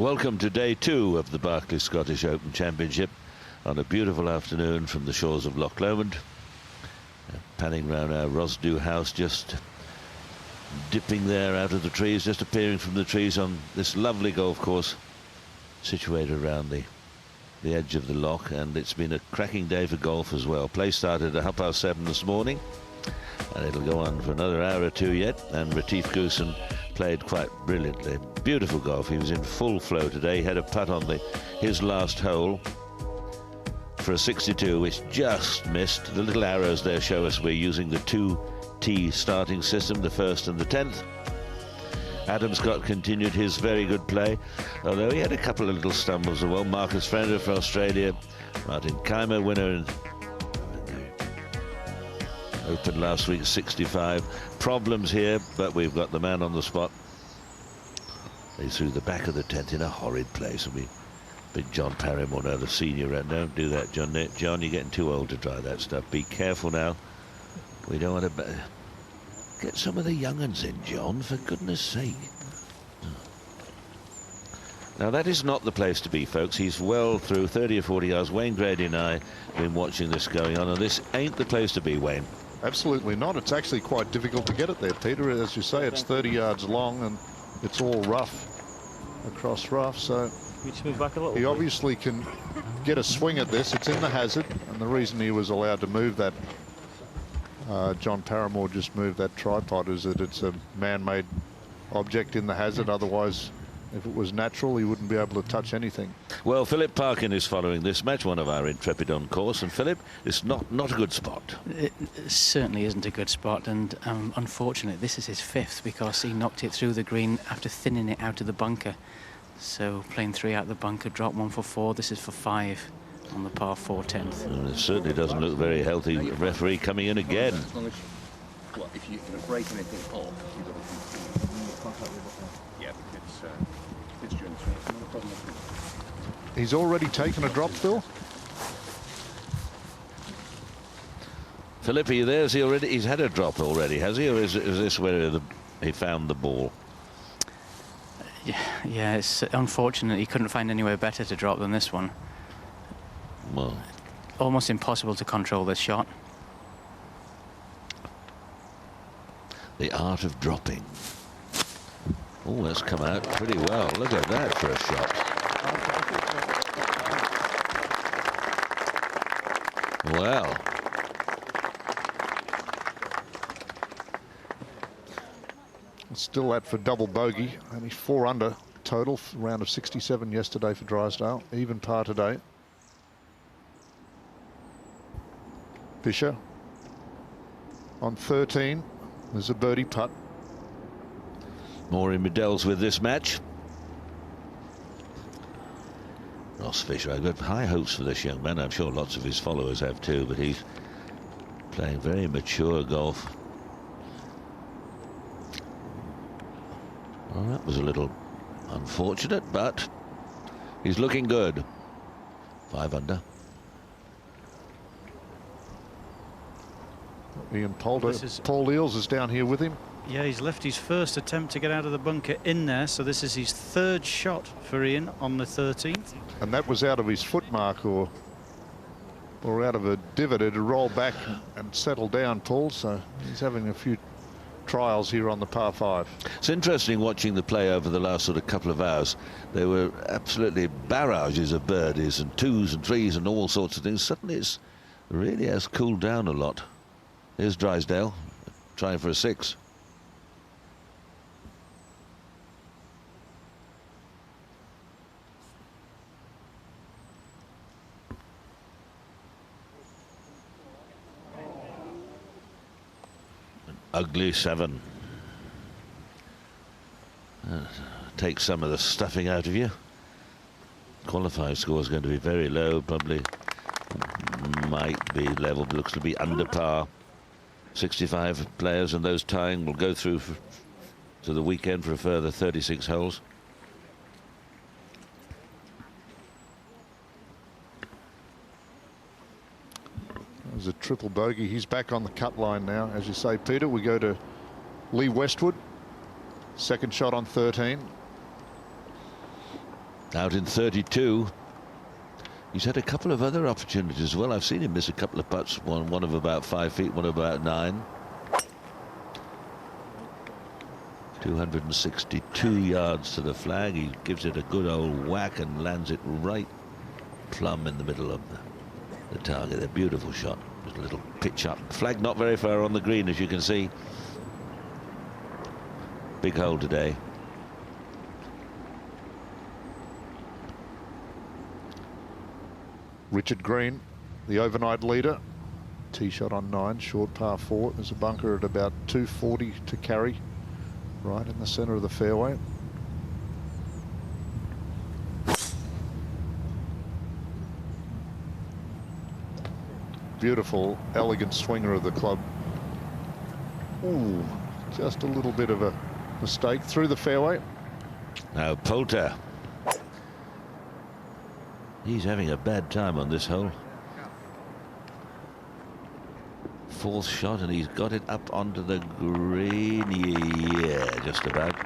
Welcome to day 2 of the Barclays Scottish Open Championship on a beautiful afternoon from the shores of Loch Lomond. Panning round our Rosdew house, just dipping there out of the trees, just appearing from the trees on this lovely golf course situated around the edge of the loch. And it's been a cracking day for golf as well. Play started at 7:30 this morning, and it'll go on for another hour or two yet. And Retief Goosen played quite brilliantly. Beautiful golf. He was in full flow today. He had a putt on his last hole for a 62, which just missed. The little arrows there show us we're using the 2T starting system, the first and the 10th. Adam Scott continued his very good play, although he had a couple of little stumbles as well. Marcus Frender for Australia, Martin Keimer, winner in Open last week, 65. Problems here, but we've got the man on the spot. He threw the back of the tent in a horrid place. And big John Parrymore now, the senior. Don't do that, John. John, you're getting too old to try that stuff. Be careful now. We don't want to get some of the young'uns in, John, for goodness sake. Now, that is not the place to be, folks. He's well through 30 or 40 yards. Wayne Grady and I have been watching this going on, and this ain't the place to be, Wayne. Absolutely not. It's actually quite difficult to get it there, Peter. As you say, it's 30 yards long, and it's all rough, across rough. So he obviously can get a swing at this. It's in the hazard, and the reason he was allowed to move that, John Parrymore just moved that tripod, is that it's a man-made object in the hazard. Otherwise, if it was natural, he wouldn't be able to touch anything. Well, Philip Parkin is following this match, one of our intrepid on course. And Philip, it's not a good spot. It certainly isn't a good spot, and unfortunately, this is his 5th because he knocked it through the green after thinning it out of the bunker. So playing 3 out of the bunker, drop 1 for 4. This is for 5 on the par 4 10th. And it certainly doesn't look very healthy. Referee coming in again. As long as, well, if you're going to break anything up, you've got to yeah, it's during the swing. It's not a problem. He's already taken a drop, Phil. Philip, are you there? Is he already? He's had a drop already, has he? Or is this where he found the ball? Yeah, it's unfortunate he couldn't find anywhere better to drop than this one. Well, almost impossible to control this shot. The art of dropping. Oh, that's come out pretty well. Look at that for a shot. Well. Still that for double bogey. Only 4 under total. Round of 67 yesterday for Drysdale. Even par today. Fisher on 13. There's a birdie putt. More in medals with this match. Ross Fisher, I've got high hopes for this young man. I'm sure lots of his followers have too, but he's playing very mature golf. Well, that was a little unfortunate, but he's looking good. 5 under. Ian Poulter. Paul Eales is down here with him. Yeah, he's left his first attempt to get out of the bunker in there, so this is his 3rd shot for Ian on the 13th. And that was out of his foot mark or out of a divot. It roll back and settle down, Paul. So he's having a few trials here on the par 5. It's interesting watching the play over the last sort of couple of hours. There were absolutely barrages of birdies and 2s and 3s and all sorts of things. Suddenly it really has cooled down a lot. Here's Drysdale trying for a 6. An ugly 7. Take some of the stuffing out of you. Qualifying score is going to be very low, probably might be level, but looks to be under par. 65 players, and those tying will go through to the weekend for a further 36 holes. There's a triple bogey. He's back on the cut line now. As you say, Peter, we go to Lee Westwood. Second shot on 13. out in 32. He's had a couple of other opportunities as well. I've seen him miss a couple of putts, one of about 5 feet, one of about 9. 262 yards to the flag. He gives it a good old whack and lands it right plumb in the middle of the target. A beautiful shot. Just a little pitch up. Flag not very far on the green, as you can see. Big hole today. Richard Green, the overnight leader. Tee shot on 9, short par 4. There's a bunker at about 240 to carry, right in the centre of the fairway. Beautiful, elegant swinger of the club. Ooh, just a little bit of a mistake through the fairway. Now Poulter. He's having a bad time on this hole. 4th shot, and he's got it up onto the green. Yeah, just about.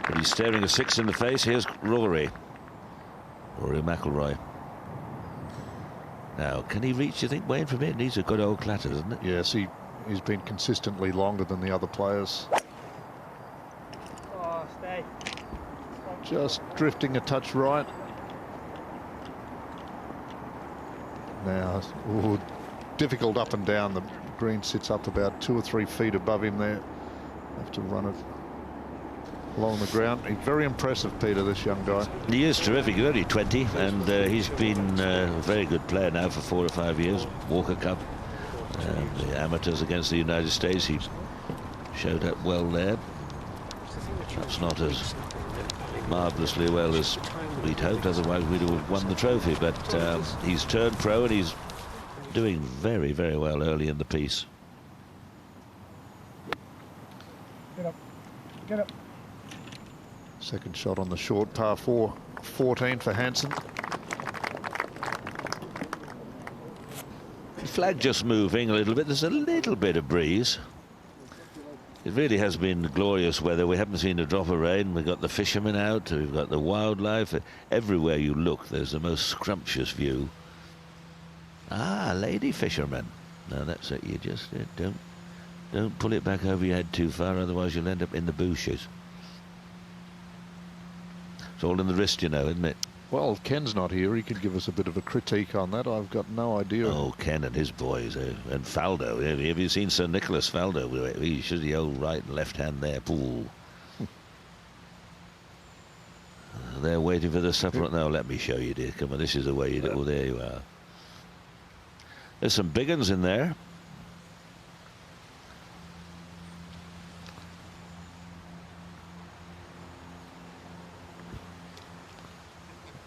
But he's staring a 6 in the face. Here's Rory McIlroy. Now, can he reach, you think, Wayne, from here? Needs a good old clatter, doesn't it? Yes, he's been consistently longer than the other players. Oh, stay. Just drifting a touch right. Now, ooh, difficult up and down. The green sits up about 2 or 3 feet above him there. Have to run it along the ground. He's very impressive, Peter, this young guy. He is terrific. He's only 20, and he's been a very good player now for 4 or 5 years. Walker Cup, the amateurs against the United States. He showed up well there. Perhaps not as marvellously well as we'd hoped, otherwise we'd have won the trophy, but he's turned pro and he's doing very, very well early in the piece. Get up. Get up. Second shot on the short, par 4, 14 for Hansen. The flag just moving a little bit. There's a little bit of breeze. It really has been glorious weather. We haven't seen a drop of rain. We've got the fishermen out. We've got the wildlife. Everywhere you look, there's the most scrumptious view. Ah, lady fishermen. Now that's it. You just don't pull it back over your head too far, otherwise you'll end up in the bushes. It's all in the wrist, you know, isn't it? Well, Ken's not here. He could give us a bit of a critique on that. I've got no idea. Oh, Ken and his boys. And Faldo. Have you seen Sir Nicholas Faldo? He should the old right and left hand there. Pool. They're waiting for the supper. Now, let me show you, dear. Come on, this is the way you do it. Oh, there you are. There's some big uns in there.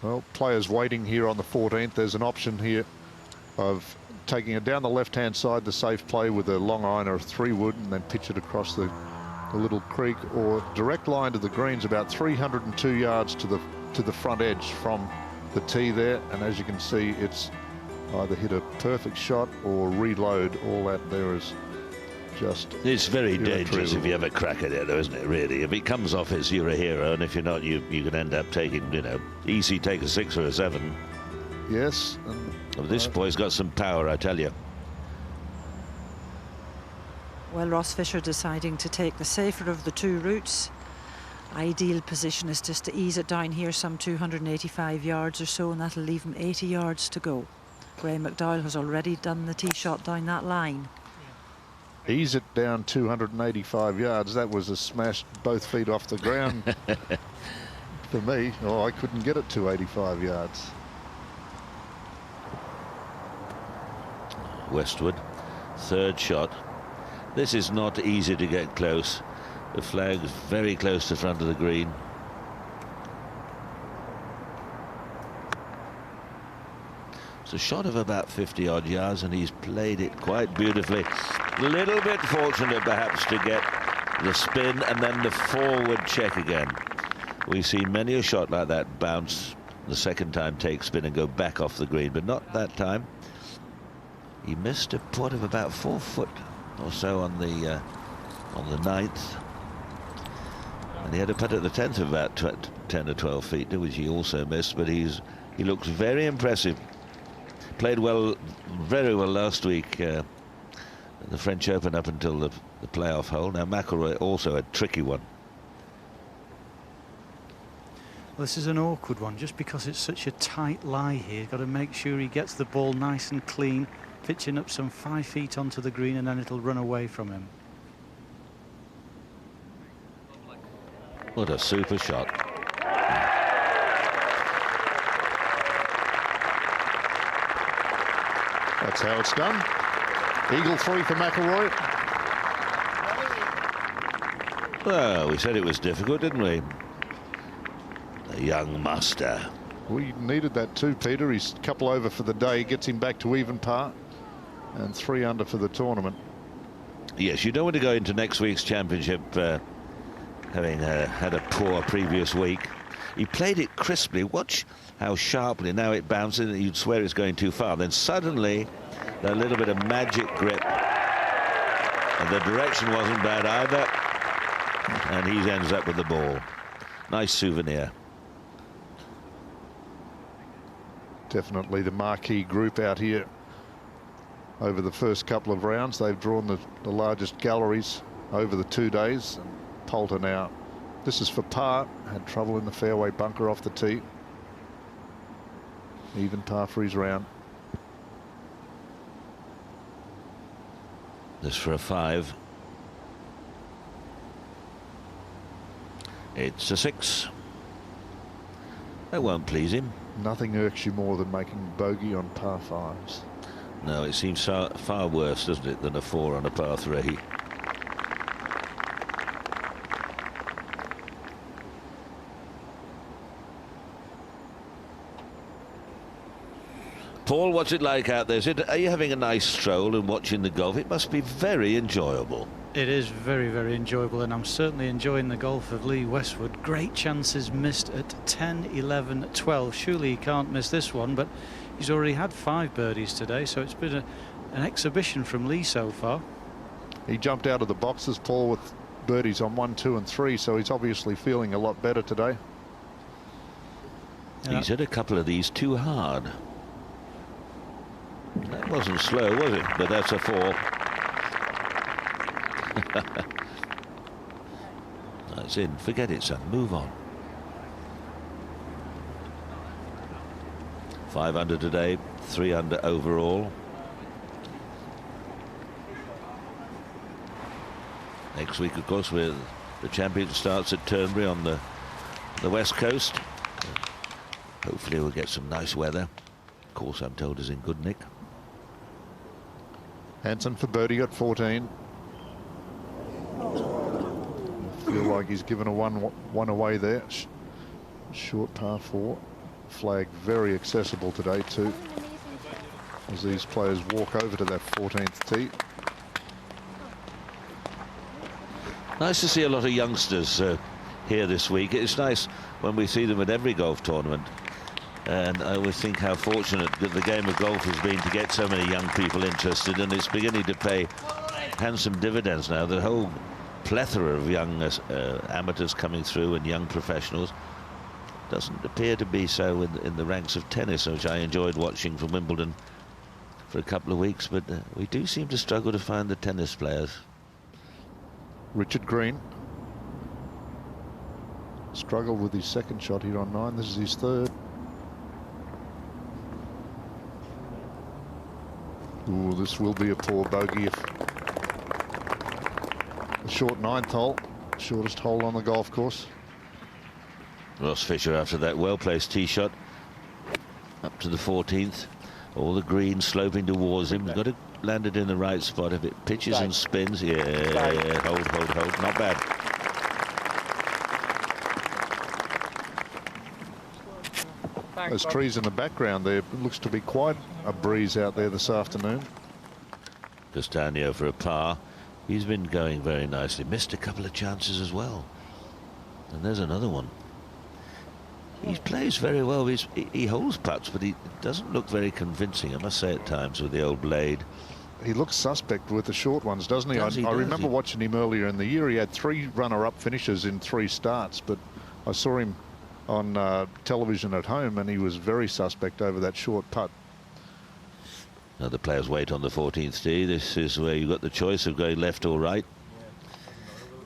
Well, players waiting here on the 14th. There's an option here of taking it down the left-hand side, the safe play with a long iron or a 3-wood, and then pitch it across the little creek, or direct line to the greens about 302 yards to the front edge from the tee there. And as you can see, it's either hit a perfect shot or reload. All that there is just... It's very dangerous if you have a crack at it, though, isn't it, really? If it comes off, it's you're a hero, and if you're not, you can end up taking, you know, easy take a 6 or a 7. Yes. Well, this boy's got some power, I tell you. Well, Ross Fisher deciding to take the safer of the 2 routes. Ideal position is just to ease it down here some 285 yards or so, and that'll leave him 80 yards to go. Graham McDowell has already done the tee shot down that line. Ease it down 285 yards. That was a smash both feet off the ground for me. Oh, I couldn't get it 285 yards. Westwood, 3rd shot. This is not easy to get close. The flag's very close to the front of the green. It's a shot of about 50 odd yards, and he's played it quite beautifully. A little bit fortunate perhaps to get the spin and then the forward check again. We've seen many a shot like that bounce the second time, take spin and go back off the green, but not that time. He missed a putt of about 4 foot or so on the 9th, and he had a putt at the 10th of about 10 or 12 feet, which he also missed, but he looks very impressive. Played well, very well last week, the French Open up until the playoff hole. Now McIlroy also a tricky one. Well, this is an awkward one, just because it's such a tight lie here. Got to make sure he gets the ball nice and clean, pitching up some 5 feet onto the green, and then it'll run away from him. What a super shot. That's how it's done. Eagle 3 for McIlroy. Well, we said it was difficult, didn't we? The young master. We needed that too, Peter. He's a couple over for the day, gets him back to even par, and 3 under for the tournament. Yes, you don't want to go into next week's championship having had a poor previous week. He played it crisply. Watch how sharply now it bounces. You'd swear it's going too far. Then suddenly, a little bit of magic grip. And the direction wasn't bad either. And he ends up with the ball. Nice souvenir. Definitely the marquee group out here over the first couple of rounds. They've drawn the largest galleries over the 2 days. Poulter now. This is for par. Had trouble in the fairway bunker off the tee. Even par for his round. This for a 5. It's a 6. That won't please him. Nothing irks you more than making bogey on par 5s. No, it seems far worse, doesn't it, than a 4 on a par 3. Paul, what's it like out there? Are you having a nice stroll and watching the golf? It must be very enjoyable. It is very, very enjoyable, and I'm certainly enjoying the golf of Lee Westwood. Great chances missed at 10, 11, 12. Surely he can't miss this one, but he's already had 5 birdies today, so it's been an exhibition from Lee so far. He jumped out of the boxes, Paul, with birdies on 1, 2 and 3, so he's obviously feeling a lot better today. Yeah. He's hit a couple of these too hard. That wasn't slow, was it? But that's a 4. That's in. Forget it, son. Move on. 5 under today, 3 under overall. Next week, of course, the championship starts at Turnberry on the west coast. Hopefully we'll get some nice weather. Of course, I'm told is in good nick. Hansen for birdie at 14. Feel like he's given a one away there. Short par 4. Flag very accessible today too, as these players walk over to that 14th tee. Nice to see a lot of youngsters here this week. It's nice when we see them at every golf tournament. And I always think how fortunate that the game of golf has been to get so many young people interested, and it's beginning to pay handsome dividends now. The whole plethora of young amateurs coming through and young professionals doesn't appear to be so in the ranks of tennis, which I enjoyed watching from Wimbledon for a couple of weeks, but we do seem to struggle to find the tennis players. Richard Green struggled with his second shot here on 9. This is his 3rd. Ooh, this will be a poor bogey if the short 9th hole, shortest hole on the golf course. Ross Fisher, after that well-placed tee shot up to the 14th, all the green sloping towards him. He's got to land it in the right spot. If it pitches and spins, yeah, hold, not bad. Those trees in the background there, it looks to be quite a breeze out there this afternoon. Castagno for a par. He's been going very nicely. Missed a couple of chances as well. And there's another one. He plays very well. He holds putts, but he doesn't look very convincing, I must say, at times with the old blade. He looks suspect with the short ones, doesn't he? I remember watching him earlier in the year. He had 3 runner-up finishes in 3 starts, but I saw him on television at home, and he was very suspect over that short putt. Now the players wait on the 14th tee. This is where you've got the choice of going left or right.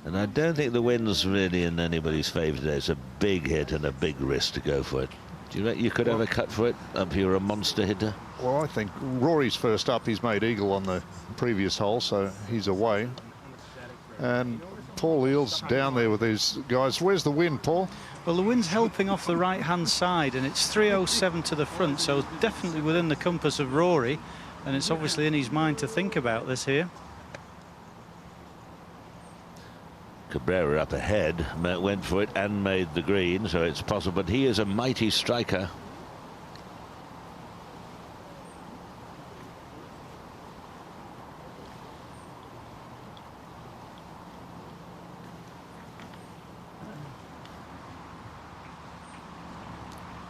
And I don't think the wind's really in anybody's favour today. It's a big hit and a big risk to go for it. Do you reckon you could have a cut for it if you're a monster hitter? Well, I think Rory's first up. He's made eagle on the previous hole, so he's away. And Paul Eel's down there with his guys. Where's the wind, Paul? Well, the wind's helping off the right-hand side, and it's 307 to the front, so definitely within the compass of Rory, and it's obviously in his mind to think about this here. Cabrera up ahead, went for it and made the green, so it's possible, but he is a mighty striker.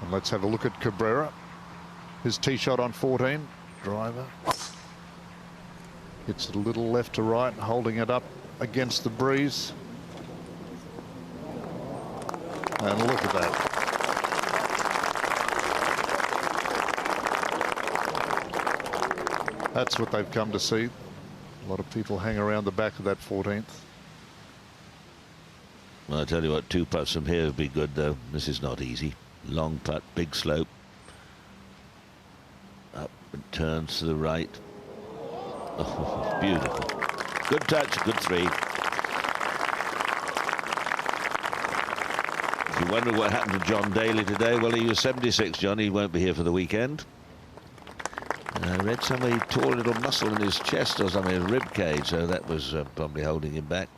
And let's have a look at Cabrera. His tee shot on 14, driver. It's a little left to right, holding it up against the breeze. And look at that. That's what they've come to see. A lot of people hang around the back of that 14th. Well, I tell you what, 2 putts from here would be good, though. This is not easy. Long putt, big slope. Up and turns to the right. Oh, beautiful. Good touch, good 3. If you wonder what happened to John Daly today, well, he was 76, John. He won't be here for the weekend. I read somebody tore a little muscle in his chest or something, a rib cage, so that was probably holding him back.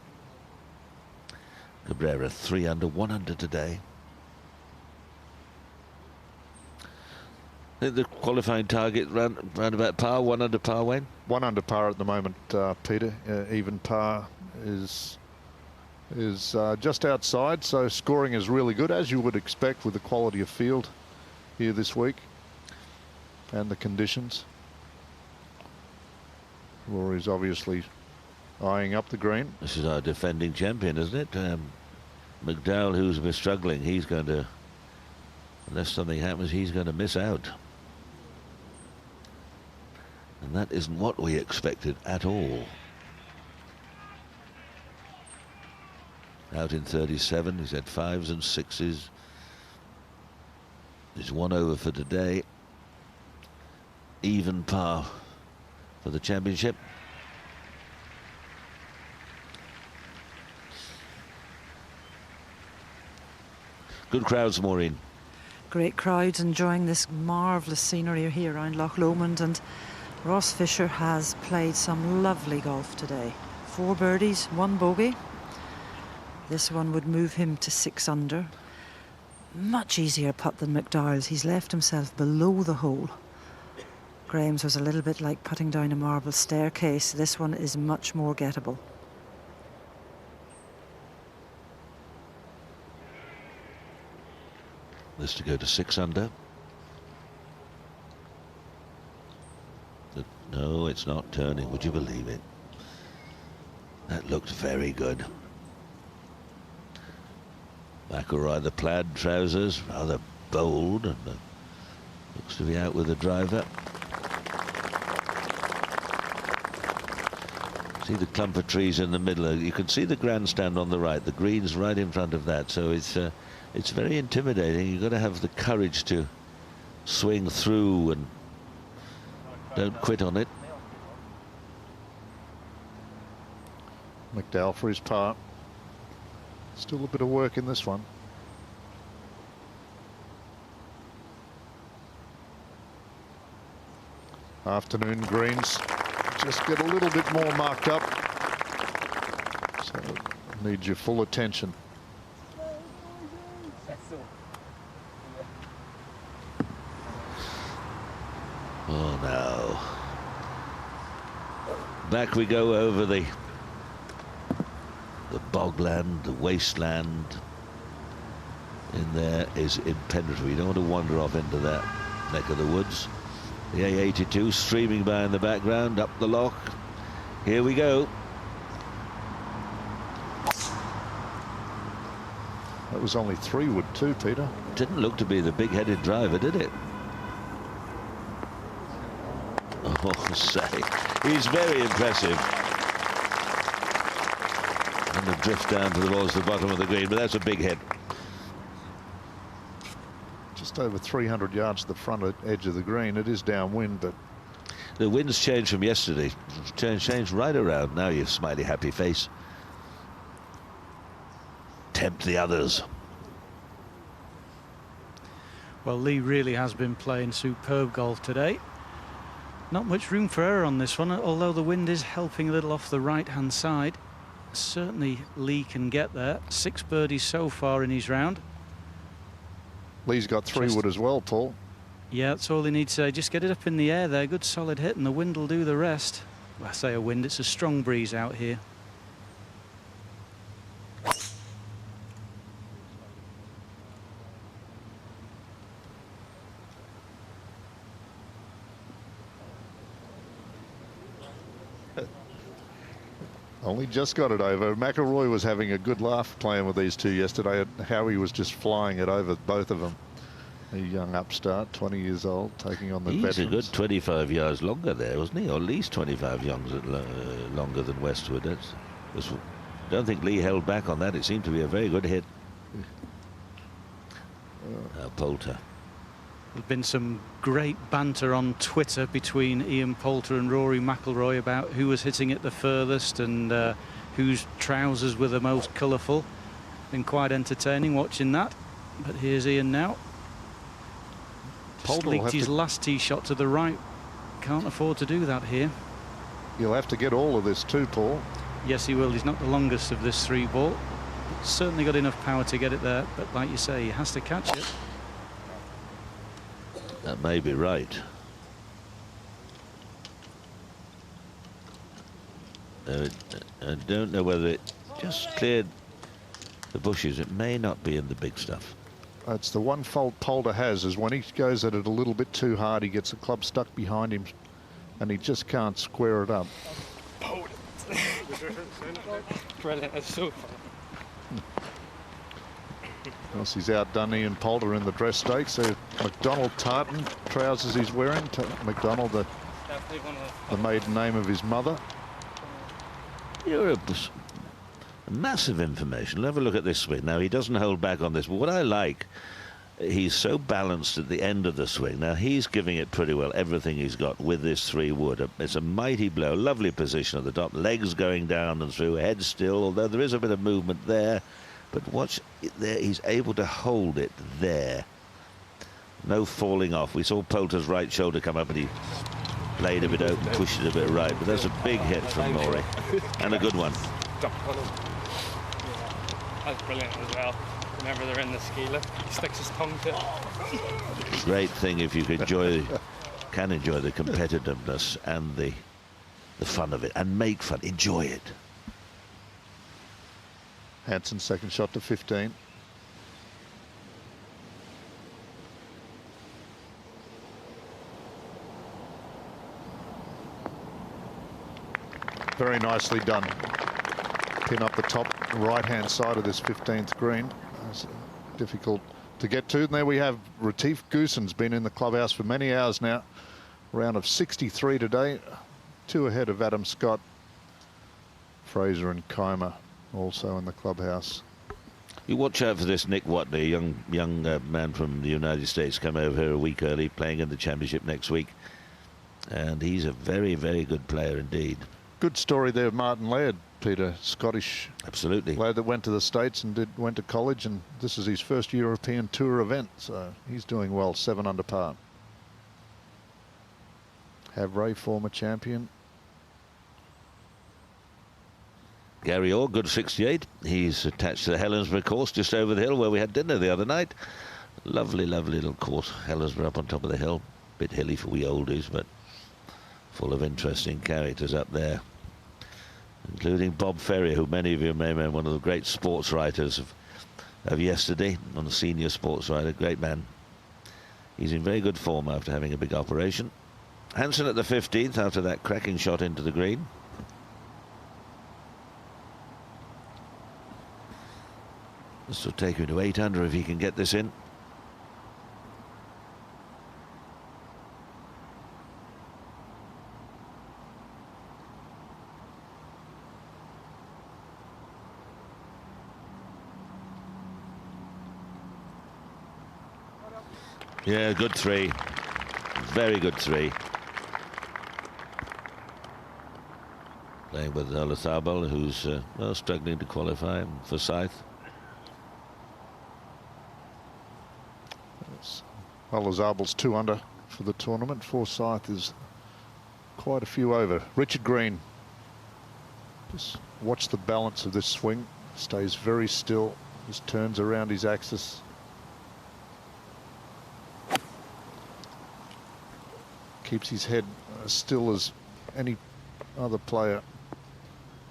Cabrera 3 under, 1 under today. I think the qualifying target round about par, 1 under par, Wayne? 1 under par at the moment, Peter. Even par is just outside, so scoring is really good, as you would expect with the quality of field here this week and the conditions. Rory's obviously eyeing up the green. This is our defending champion, isn't it? McDowell, who's been struggling, he's going to, unless something happens, he's going to miss out. And that isn't what we expected at all. Out in 37, he's had 5s and 6s. He's 1 over for today. Even par for the championship. Good crowds, Maureen. Great crowds enjoying this marvellous scenery here around Loch Lomond, and Ross Fisher has played some lovely golf today. 4 birdies, 1 bogey. This one would move him to 6 under. Much easier putt than McDowell's. He's left himself below the hole. Graham's was a little bit like putting down a marble staircase. This one is much more gettable. This to go to 6 under. No, it's not turning. Would you believe it? That looked very good. McIlroy, the plaid trousers, rather bold, and looks to be out with the driver. See the clump of trees in the middle. You can see the grandstand on the right. The green's right in front of that. So it's very intimidating. You've got to have the courage to swing through and don't quit on it. McDowell for his par. Still a bit of work in this one. Afternoon greens just get a little bit more marked up, so need your full attention. Oh no. Back we go over the bogland, the wasteland. In there is impenetrable. You don't want to wander off into that neck of the woods. The A82 streaming by in the background, up the loch. Here we go. That was only 3 wood too, Peter. Didn't look to be the big-headed driver, did it? Oh, say, he's very impressive. And the drift down towards the bottom of the green, but that's a big hit. Just over 300 yards to the front edge of the green. It is downwind, but the wind's changed from yesterday. Changed right around. Now you smiley, happy face. Tempt the others. Well, Lee really has been playing superb golf today. Not much room for error on this one, although the wind is helping a little off the right-hand side. Certainly Lee can get there. 6 birdies so far in his round. Lee's got 3 wood as well, Paul. Yeah, that's all he needs to say. Just get it up in the air there. Good solid hit, and the wind will do the rest. Well, I say a wind, it's a strong breeze out here. Only just got it over. McIlroy was having a good laugh playing with these two yesterday. Howie was just flying it over both of them. A young upstart, 20 years old, taking on the veterans. He's a good 25 yards longer there, wasn't he? Or at least 25 yards longer than Westwood. I don't think Lee held back on that. It seemed to be a very good hit. Poulter. There's been some great banter on Twitter between Ian Poulter and Rory McIlroy about who was hitting it the furthest and whose trousers were the most colourful. Been quite entertaining watching that. But here's Ian now. Just leaked his last tee shot to the right. Can't afford to do that here. You'll have to get all of this too, Paul. Yes, he will. He's not the longest of this 3 ball. Certainly got enough power to get it there. But like you say, he has to catch it. That may be right. I don't know whether it just cleared the bushes. It may not be in the big stuff. It's the one fault Poulter has, is when he goes at it a little bit too hard, he gets the club stuck behind him and he just can't square it up. Brilliant, it's so fun. Else he's outdone Ian Poulter in the dress stakes. So McDonald Tartan trousers he's wearing. McDonald, the maiden name of his mother. You're a massive information. Have a look at this swing. Now, he doesn't hold back on this, but what I like, he's so balanced at the end of the swing. Now, he's giving it pretty well, everything he's got with this 3 wood. It's a mighty blow, lovely position at the top, legs going down and through, head still, although there is a bit of movement there. But watch it there, he's able to hold it there. No falling off. We saw Poulter's right shoulder come up and he played a bit open, pushed it a bit right. But that's a big hit from Rory. And a good one. That's brilliant as well. Whenever they're in the ski lift, he sticks his tongue to it. Great thing if you can enjoy the competitiveness and the fun of it. And make fun, enjoy it. Hanson's second shot to 15. Very nicely done. Pin up the top right-hand side of this 15th green. It's difficult to get to. And there we have Retief Goosen's been in the clubhouse for many hours now. Round of 63 today. 2 ahead of Adam Scott. Fraser and Keimer also in the clubhouse. You watch out for this Nick Watney, young man from the United States, come over here a week early, playing in the championship next week. And he's a very, very good player indeed. Good story there, Martin Laird, Peter, Scottish absolutely player that went to the States and went to college, and this is his first European Tour event, so he's doing well, 7 under par. Havre, former champion. Gary Orr, good 68. He's attached to the Helensburgh course just over the hill where we had dinner the other night. Lovely, lovely little course. Helensburgh up on top of the hill. Bit hilly for we oldies, but full of interesting characters up there, including Bob Ferrier, who many of you may remember, one of the great sports writers of yesterday, on the senior sports writer, great man. He's in very good form after having a big operation. Hansen at the 15th after that cracking shot into the green. This will take him to 8 under if he can get this in. Yeah, good three. Very good three. Playing with Olazabal, who's well, struggling to qualify for Scythe. Olazabal's 2 under for the tournament. Forsyth is quite a few over. Richard Green. Just watch the balance of this swing. Stays very still. Just turns around his axis. Keeps his head as still as any other player.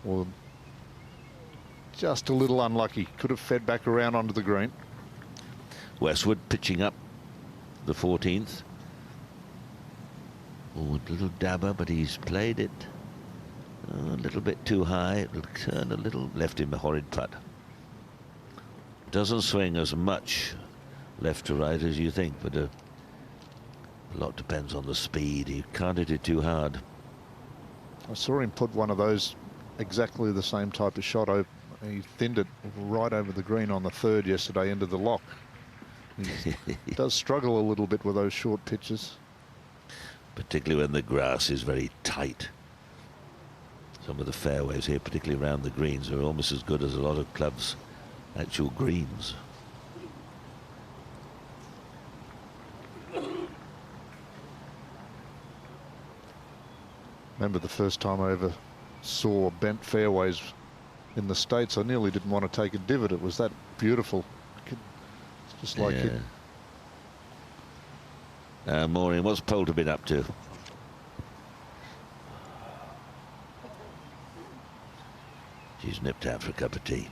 Or just a little unlucky. Could have fed back around onto the green. Westwood pitching up the 14th. Oh, a little dabber, but he's played it a little bit too high. It'll turn a little, left him a horrid putt. Doesn't swing as much left to right as you think, but a lot depends on the speed. He can't hit it too hard. I saw him put one of those, exactly the same type of shot. He thinned it right over the green on the 3rd yesterday into the lock. He does struggle a little bit with those short pitches. Particularly when the grass is very tight. Some of the fairways here, particularly around the greens, are almost as good as a lot of clubs' actual greens. Remember the first time I ever saw bent fairways in the States, I nearly didn't want to take a divot. It was that beautiful. It's just like it. Maureen, what's Poulter been up to? She's nipped out for a cup of tea.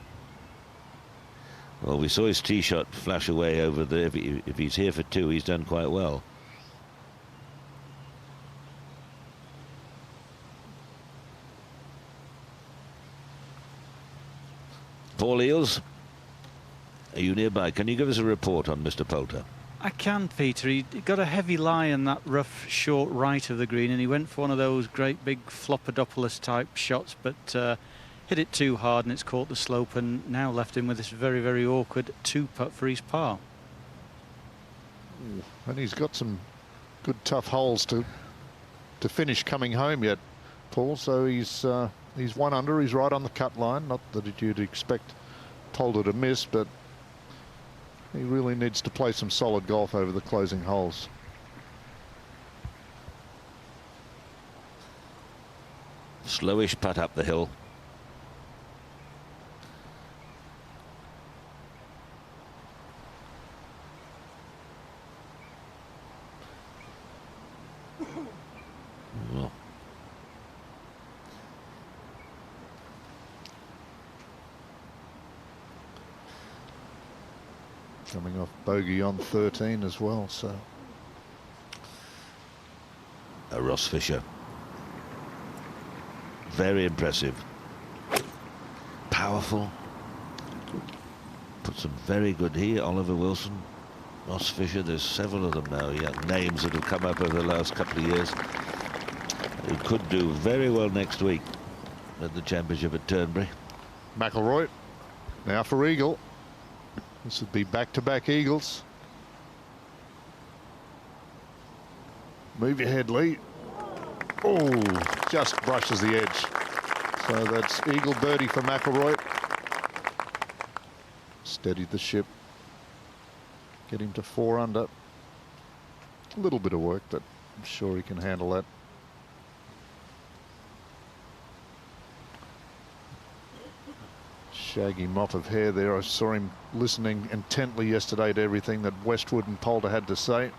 Well, we saw his tee shot flash away over there. If he's here for 2, he's done quite well. Paul Eales, are you nearby? Can you give us a report on Mr. Poulter? I can, Peter. He got a heavy lie in that rough, short right of the green, and he went for one of those great big Flopodopoulos type shots, but hit it too hard, and it's caught the slope, and now left him with this very, very awkward 2-putt for his par. And he's got some good, tough holes to finish coming home yet, Paul. So he's 1 under. He's right on the cut line. Not that you'd expect Poulter to miss, but he really needs to play some solid golf over the closing holes. Slowish putt up the hill. Well. Coming off bogey on 13 as well, so. Ross Fisher. Very impressive. Powerful. Put some very good here. Oliver Wilson, Ross Fisher. There's several of them now, young names that have come up over the last couple of years. Who could do very well next week at the championship at Turnberry. McIlroy now for eagle. This would be back-to-back eagles. Move your head, Lee. Oh, just brushes the edge. So that's eagle birdie for McIlroy. Steadied the ship. Get him to 4 under. A little bit of work, but I'm sure he can handle that. Shaggy mop of hair there. I saw him listening intently yesterday to everything that Westwood and Poulter had to say.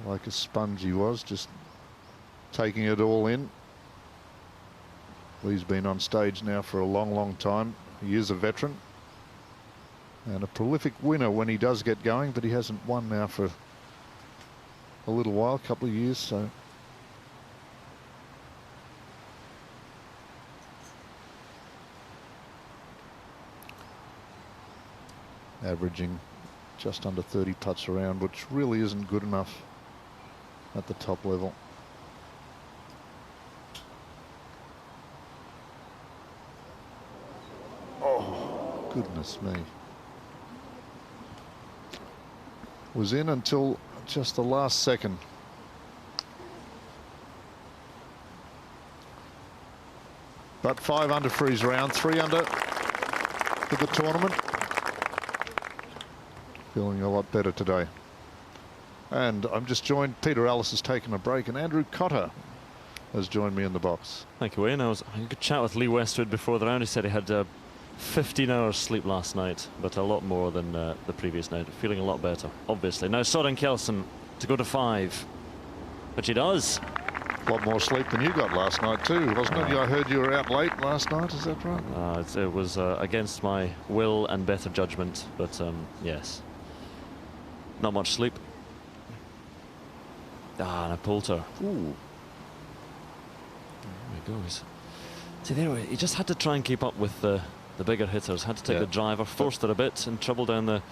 Like a sponge he was, just taking it all in. Lee's been on stage now for a long, long time. He is a veteran and a prolific winner when he does get going, but he hasn't won now for a little while, a couple of years, so. averaging just under 30 putts around, which really isn't good enough at the top level. Oh, goodness me. Was in until just the last second. But 5 under for his round, 3 under for the tournament. Feeling a lot better today. And I'm just joined, Peter Ellis has taken a break, and Andrew Cotter has joined me in the box. Thank you, Wayne. I had a good chat with Lee Westwood before the round. He said he had 15 hours sleep last night, but a lot more than the previous night. Feeling a lot better, obviously. Now Soren Kjeldsen to go to 5, which he does. A lot more sleep than you got last night too, wasn't it? I heard you were out late last night, is that right? It was against my will and better judgment, but yes. Not much sleep. And a Poulter. Ooh. There he goes. See, there he just had to try and keep up with the bigger hitters. Had to take the driver, forced it a bit, and trouble down the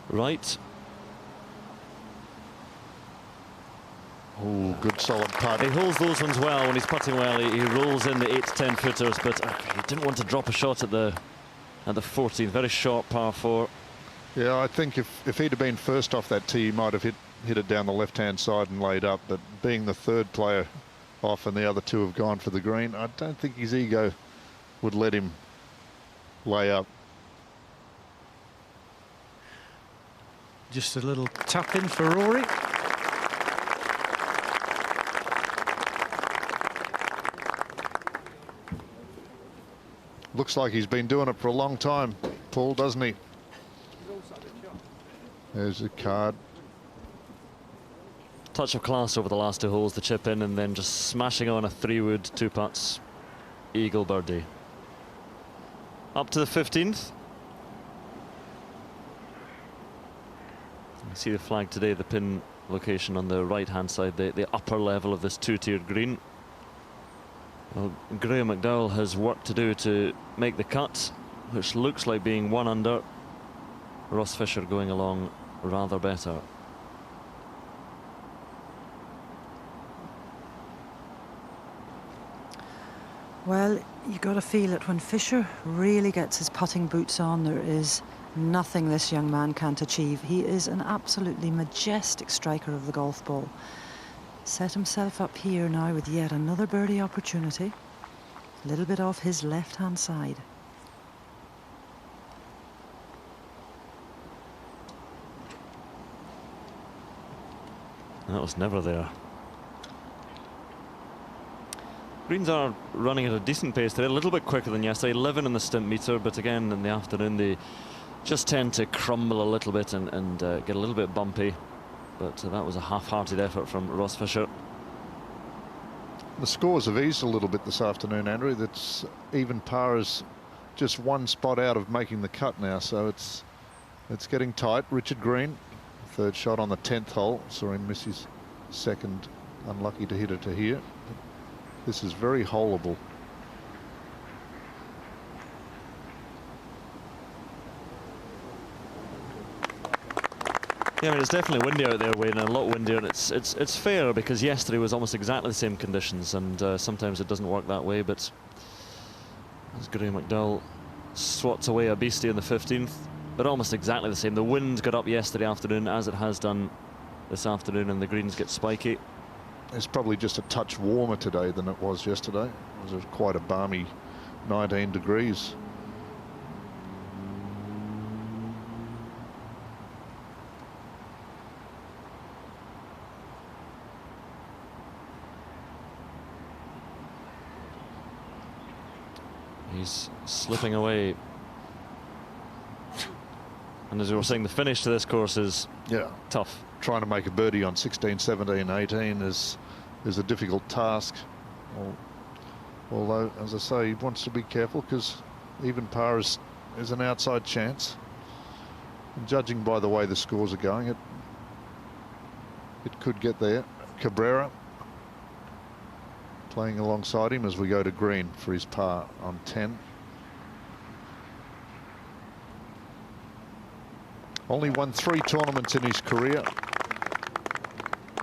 right. Oh, good solid putt. He holds those ones well when he's putting well. He rolls in the 8 to 10 footers, but he didn't want to drop a shot at the 14th. Very short par 4. Yeah, I think if he'd have been first off that tee, he might have hit it down the left-hand side and laid up. But being the third player off and the other two have gone for the green, I don't think his ego would let him lay up. Just a little tap in for Rory. Looks like he's been doing it for a long time, Paul, doesn't he? There's a card. Touch of class over the last 2 holes, the chip in, and then just smashing on a 3-wood 2 putts. Eagle birdie. Up to the 15th. You see the flag today, the pin location on the right-hand side, the upper level of this 2-tiered green. Well, Graham McDowell has work to do to make the cut, which looks like being 1 under. Ross Fisher going along rather better. Well, you got to feel it when Fisher really gets his putting boots on. There is nothing this young man can't achieve. He is an absolutely majestic striker of the golf ball. Set himself up here now with yet another birdie opportunity. A little bit off his left-hand side. That was never there. Greens are running at a decent pace today, a little bit quicker than yesterday, 11 in the stimp meter, but again in the afternoon they just tend to crumble a little bit and get a little bit bumpy. But that was a half-hearted effort from Ross Fisher. The scores have eased a little bit this afternoon, Andrew. That's even par is just 1 spot out of making the cut now, so it's getting tight. Richard Green, 3rd shot on the 10th hole. Saw him miss his 2nd, unlucky to hit it to here. This is very holeable. Yeah, I mean, it's definitely windy out there, Wayne, and a lot windier, and it's fair because yesterday was almost exactly the same conditions, and sometimes it doesn't work that way. But as Graham McDowell swats away a beastie in the 15th, but almost exactly the same. The wind got up yesterday afternoon, as it has done this afternoon, and the greens get spiky. It's probably just a touch warmer today than it was yesterday. It was quite a balmy 19 degrees. He's slipping away. And as we were saying, the finish to this course is tough. Trying to make a birdie on 16, 17, 18 is a difficult task. Although, as I say, he wants to be careful because even par is an outside chance. And judging by the way the scores are going, it could get there. Cabrera playing alongside him as we go to green for his par on 10. Only won 3 tournaments in his career,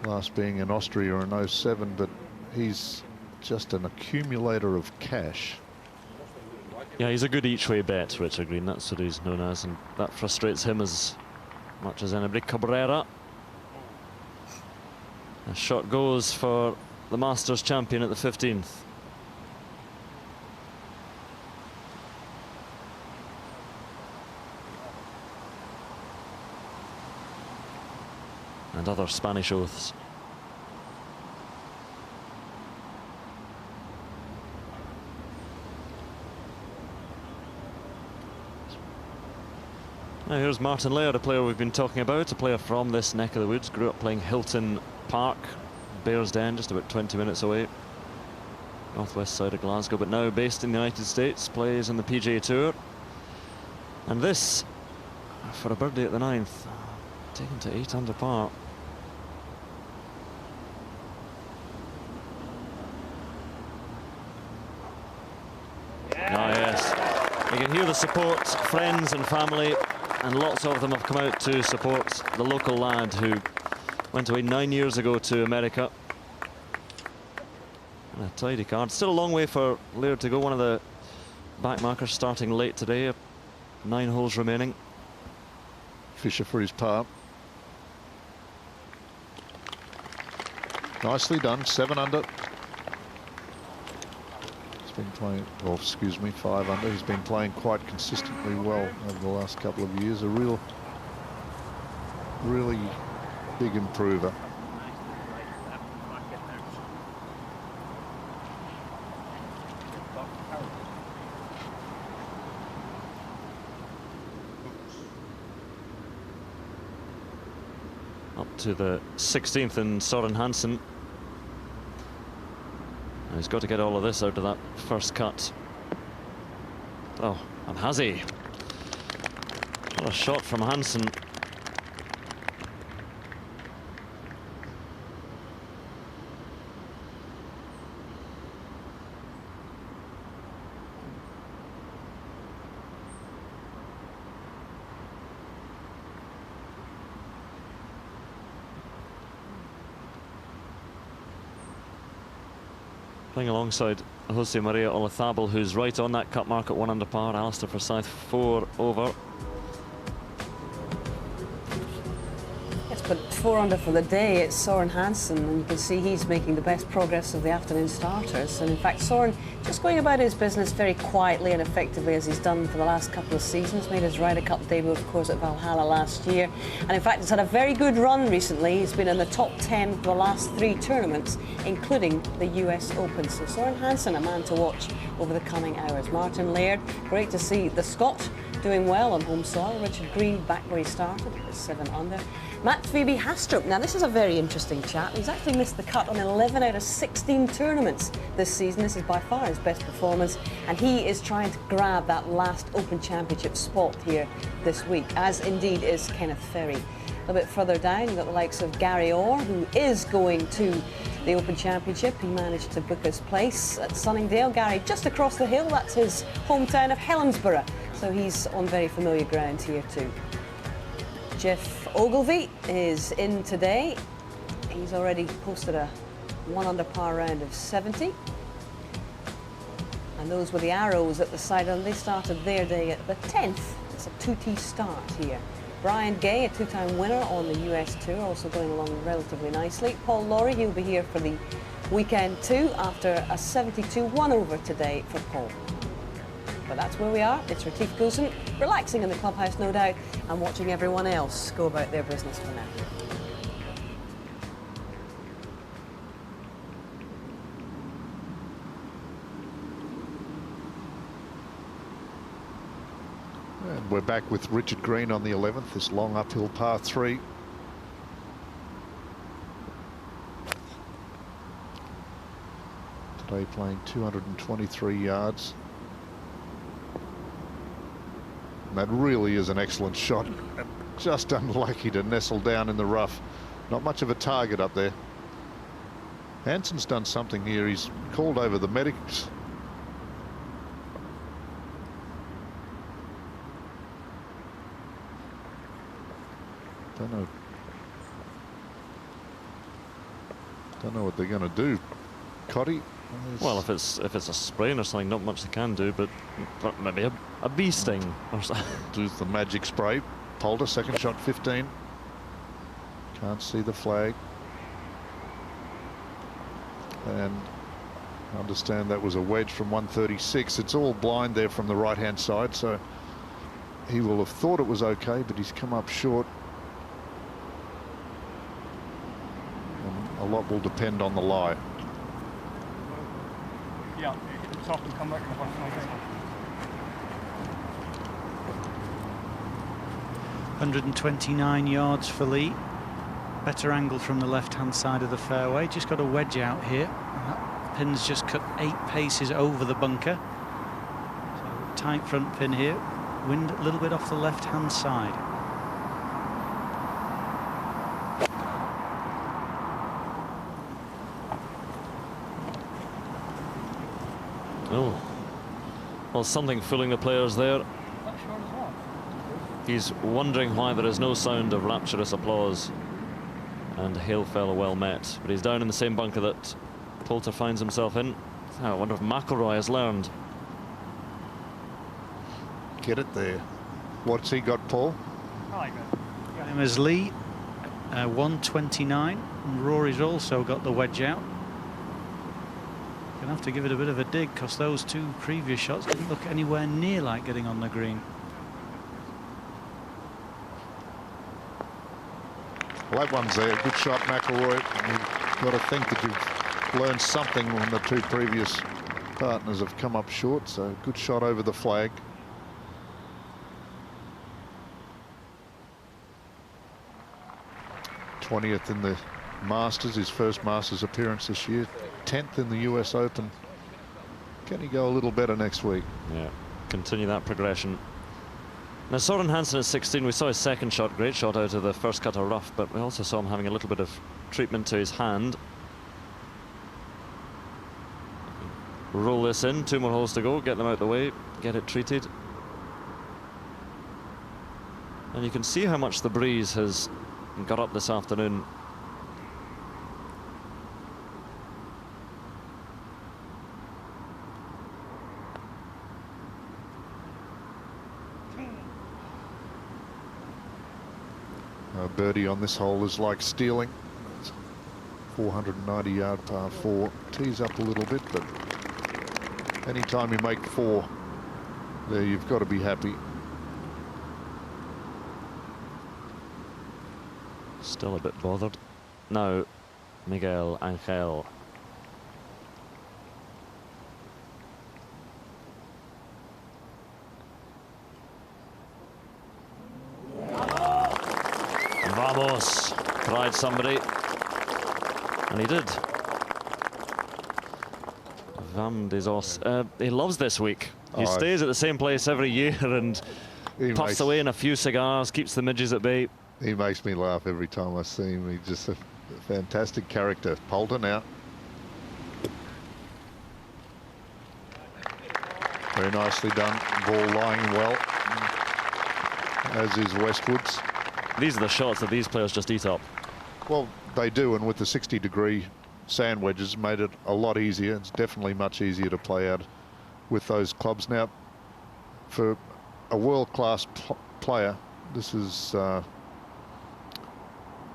last being in Austria in '07, but he's just an accumulator of cash. Yeah, he's a good each-way bet, Richard Green. That's what he's known as, and that frustrates him as much as anybody. Cabrera. A shot goes for the Masters champion at the 15th. And other Spanish oaths. Now here's Martin Laird, a player we've been talking about, a player from this neck of the woods, grew up playing Hilton Park, Bearsden, just about 20 minutes away, northwest side of Glasgow, but now based in the United States, plays in the PGA Tour. And this, for a birdie at the 9th, taken to 8 under par. Ah, yes. You can hear the support, friends and family, and lots of them have come out to support the local lad who went away 9 years ago to America. And a tidy card. Still a long way for Laird to go. One of the backmarkers starting late today. 9 holes remaining. Fisher for his par. Nicely done, 7 under. Been playing, or excuse me, 5 under. He's been playing quite consistently well over the last couple of years. A really big improver. Up to the 16th in Soren Hansen. He's got to get all of this out of that first cut. Oh, and has he? What a shot from Hansen. Playing alongside Jose Maria Olazabal, who's right on that cut mark at 1 under par. Alistair Forsyth 4 over. Yes, but 4 under for the day. It's Soren Hansen, and you can see he's making the best progress of the afternoon starters. And in fact, Soren just going about his business very quietly and effectively, as he's done for the last couple of seasons. Made his Ryder Cup debut, of course, at Valhalla last year, and in fact, he's had a very good run recently. He's been in the top 10 for the last 3 tournaments, including the US Open. So Soren Hansen, a man to watch over the coming hours. Martin Laird, great to see the Scot doing well on home soil. Richard Green back where he started at 7 under. Matt Phoebe Hastrup. Now this is a very interesting chap. He's actually missed the cut on 11 out of 16 tournaments this season. This is by far his best performance, and he is trying to grab that last Open Championship spot here this week, as indeed is Kenneth Ferry. A little bit further down, you've got the likes of Gary Orr, who is going to the Open Championship. He managed to book his place at Sunningdale. Gary just across the hill, that's his hometown of Helensburgh, so he's on very familiar ground here too. Jeff Ogilvy is in today. He's already posted a 1 under par round of 70. And those were the arrows at the side, and they started their day at the 10th. It's a 2T start here. Brian Gay, a 2-time winner on the US Tour, also going along relatively nicely. Paul Lawrie, he'll be here for the weekend too, after a 72 1-over today for Paul. But that's where we are. It's Retief Goosen, relaxing in the clubhouse, no doubt, and watching everyone else go about their business for now. And we're back with Richard Green on the 11th, this long uphill par 3. Today playing 223 yards. And that really is an excellent shot. Just unlucky to nestle down in the rough. Not much of a target up there. Hansen's done something here. He's called over the medics. Don't know what they're going to do. Cotty. Well, if it's a sprain or something, not much they can do, but maybe a bee sting or something. Do the magic spray. Poulter, second shot 15. Can't see the flag. And I understand that was a wedge from 136. It's all blind there from the right-hand side, so he will have thought it was okay, but he's come up short. And a lot will depend on the lie. Yeah, hit the top and come back to the bottom. 129 yards for Lee. Better angle from the left-hand side of the fairway. Just got a wedge out here. And that pin's just cut 8 paces over the bunker. So tight front pin here. Wind a little bit off the left-hand side. Oh, well, something fooling the players there. He's wondering why there is no sound of rapturous applause, and hail fell well met. But he's down in the same bunker that Poulter finds himself in. I wonder if McIlroy has learned. Get it there. What's he got, Paul? I like that. Same as Lee, 129. And Rory's also got the wedge out. Gonna have to give it a bit of a dig, because those 2 previous shots didn't look anywhere near like getting on the green. Well, that one's there. Good shot, McIlroy. You've got to think that you've learned something when the 2 previous partners have come up short. So good shot over the flag. '20th in the Masters, his first Masters appearance this year. 10th in the US Open. Can he go a little better next week? Yeah, continue that progression. Now, Soren Hansen at 16, we saw his second shot, great shot out of the first cut of rough, but we also saw him having a little bit of treatment to his hand. Roll this in, 2 more holes to go, get them out the way, get it treated. And you can see how much the breeze has got up this afternoon. Birdie on this hole is like stealing. 490-yard par 4. Tees up a little bit, but anytime you make 4 there, you've got to be happy. Still a bit bothered. Now, Miguel Angel. Vamos, cried somebody, and he did. Vam des Os. He loves this week. He stays at the same place every year and puffs away in a few cigars, keeps the midges at bay. He makes me laugh every time I see him. He's just a fantastic character. Poulter now. Very nicely done. Ball lying well, as is Westwood's. These are the shots that these players just eat up. Well, they do, and with the 60-degree sand wedges, made it a lot easier. It's definitely much easier to play out with those clubs. Now, for a world-class player, this is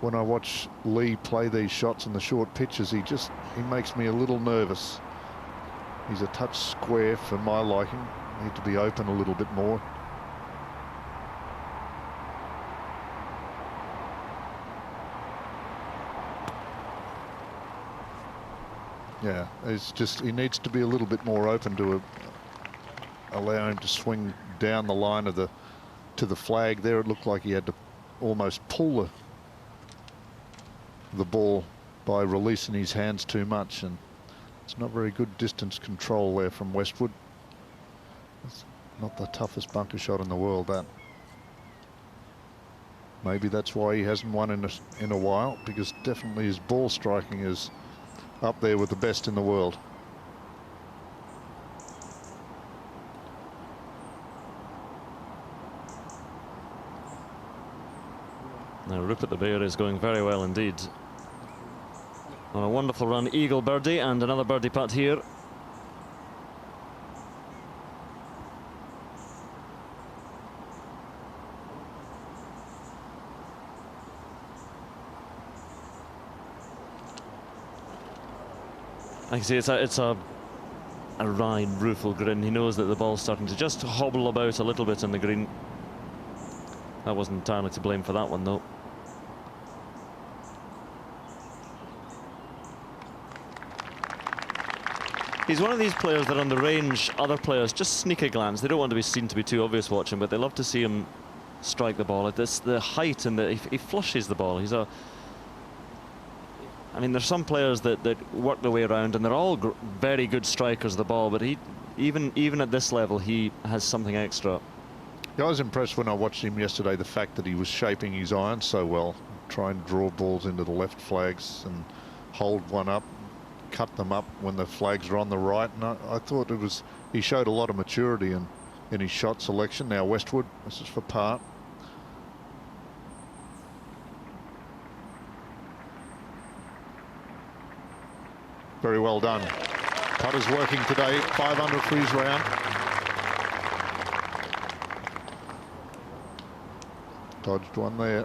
when I watch Lee play these shots in the short pitches, he makes me a little nervous. He's a touch square for my liking. Need to be open a little bit more. Yeah, it's just he needs to be a little bit more open to allow him to swing down the line of to the flag. There, it looked like he had to almost pull the ball by releasing his hands too much, and it's not very good distance control there from Westwood. It's not the toughest bunker shot in the world, that. Maybe that's why he hasn't won in a while, because definitely his ball striking is up there with the best in the world. Now Rupert the Bear is going very well indeed. On a wonderful run, eagle birdie, and another birdie putt here. I can see it's a wide, rueful grin. He knows that the ball's starting to just hobble about a little bit in the green. That wasn't entirely to blame for that one, though. He's one of these players that on the range, other players just sneak a glance. They don't want to be seen to be too obvious watching, but they love to see him strike the ball. It's the height and he flushes the ball. He's I mean, there's some players that work their way around, and they're all very good strikers of the ball, but even at this level, he has something extra. Yeah, I was impressed when I watched him yesterday, the fact that he was shaping his iron so well, trying to draw balls into the left flags and hold one up, cut them up when the flags are on the right. And I thought he showed a lot of maturity in his shot selection. Now Westwood, this is for par. Very well done. Putter's working today, 5 under for his round. Dodged one there.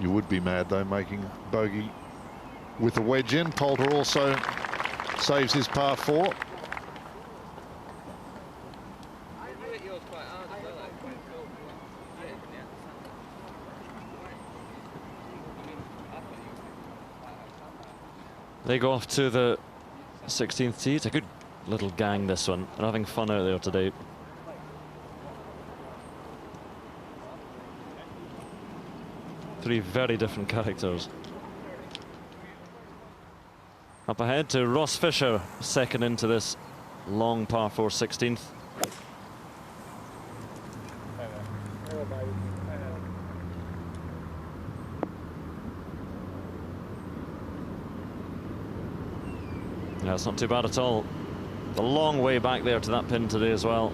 You would be mad though, making bogey with a wedge in. Poulter also saves his par 4. They go off to the 16th tee. It's a good little gang, this one. They're having fun out there today. Three very different characters. Up ahead to Ross Fisher, second into this long par 4 16th. Yeah, it's not too bad at all. A long way back there to that pin today as well.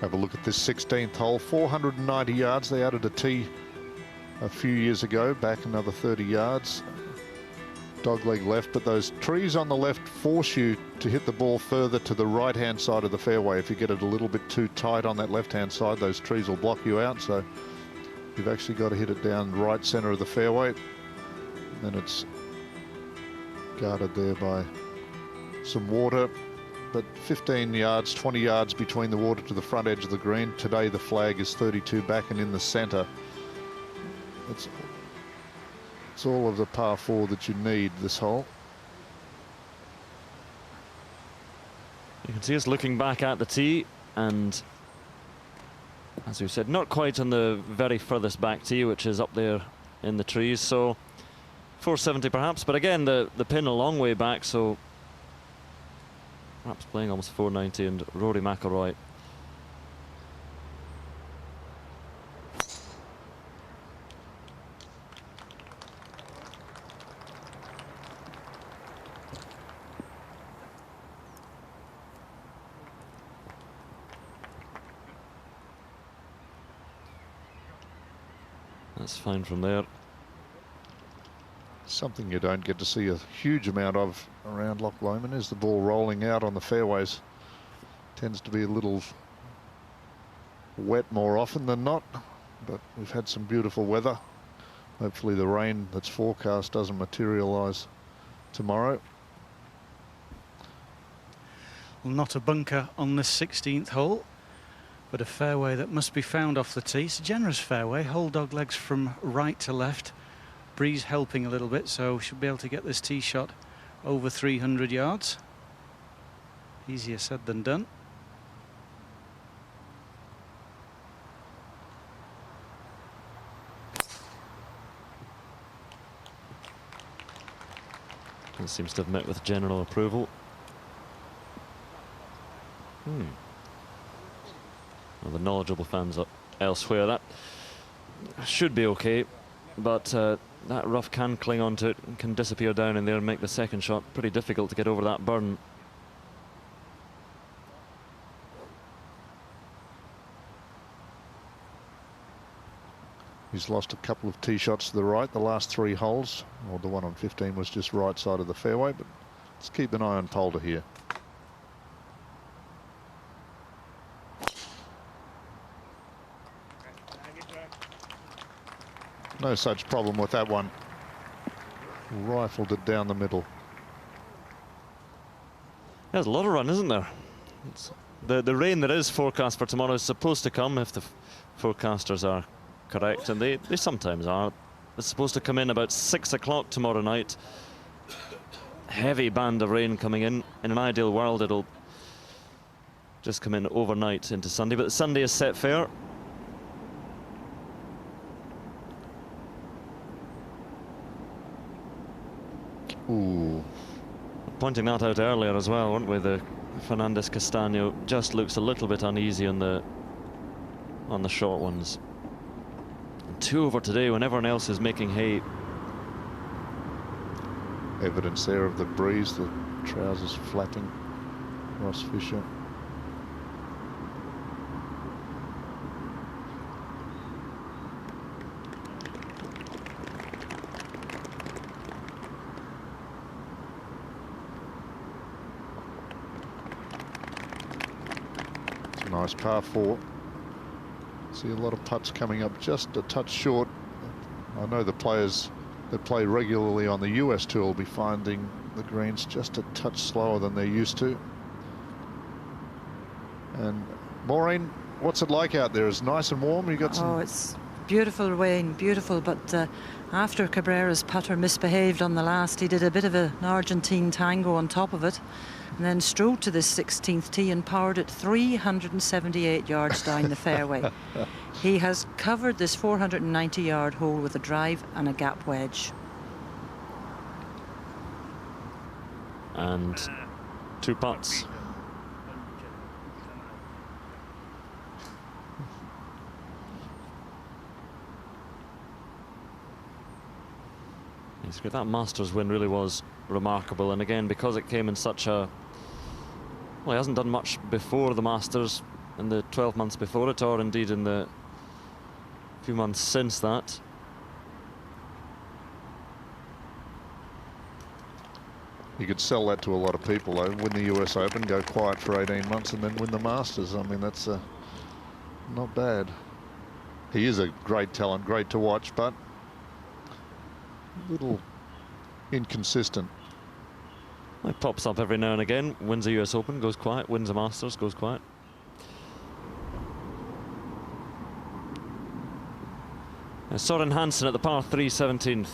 Have a look at this 16th hole, 490 yards. They added a tee a few years ago, back another 30 yards. Dogleg left, but those trees on the left force you to hit the ball further to the right-hand side of the fairway. If you get it a little bit too tight on that left-hand side, those trees will block you out. So you've actually got to hit it down right center of the fairway. And it's guarded there by some water. But 15 yards, 20 yards between the water to the front edge of the green. Today the flag is 32 back and in the center. It's all of the par 4 that you need this hole. You can see us looking back at the tee, and as we said, not quite on the very furthest back tee, which is up there in the trees, so 470 perhaps, but again the pin a long way back, so perhaps playing almost 490. And Rory McIlroy, that's fine from there. Something you don't get to see a huge amount of around Loch Lomond is the ball rolling out on the fairways. Tends to be a little wet more often than not, but we've had some beautiful weather. Hopefully the rain that's forecast doesn't materialize tomorrow. Well, not a bunker on this 16th hole, but a fairway that must be found off the tee. It's a generous fairway, whole dog legs from right to left. Breeze helping a little bit, so should be able to get this tee shot over 300 yards. Easier said than done. It seems to have met with general approval. Well, the knowledgeable fans are elsewhere. That should be okay, but that rough can cling on to it and can disappear down in there and make the second shot pretty difficult to get over that burn. He's lost a couple of tee shots to the right the last 3 holes. Well, the one on 15 was just right side of the fairway, but let's keep an eye on Poulter here. No such problem with that one. Rifled it down the middle. There's a lot of run, isn't there? The rain that is forecast for tomorrow is supposed to come if the forecasters are correct, and they sometimes are. It's supposed to come in about 6 o'clock tomorrow night. Heavy band of rain coming in. In an ideal world, it'll just come in overnight into Sunday, but Sunday is set fair. Ooh. Pointing that out earlier as well, weren't we? The Fernandez Castano just looks a little bit uneasy on the short ones. And 2 over today when everyone else is making hay. Evidence there of the breeze, the trousers flapping. Ross Fisher. Nice par 4. See a lot of putts coming up just a touch short. I know the players that play regularly on the US tour will be finding the greens just a touch slower than they're used to. And Maureen, what's it like out there? Is it nice and warm? You got some... Oh, it's beautiful rain, beautiful, but after Cabrera's putter misbehaved on the last, he did a bit of an Argentine tango on top of it, and then strode to this 16th tee and powered it 378 yards down the fairway. He has covered this 490-yard hole with a drive and a gap wedge. And 2 putts. He's good. That Masters win really was remarkable, and again, because it came in such a... Well, he hasn't done much before the Masters in the 12 months before it, or indeed in the few months since that. You could sell that to a lot of people, though. Win the US Open, go quiet for 18 months, and then win the Masters. I mean, that's not bad. He is a great talent, great to watch, but a little inconsistent. It pops up every now and again, wins a US Open, goes quiet, wins a Masters, goes quiet. Soren Hansen at the par 3 17th.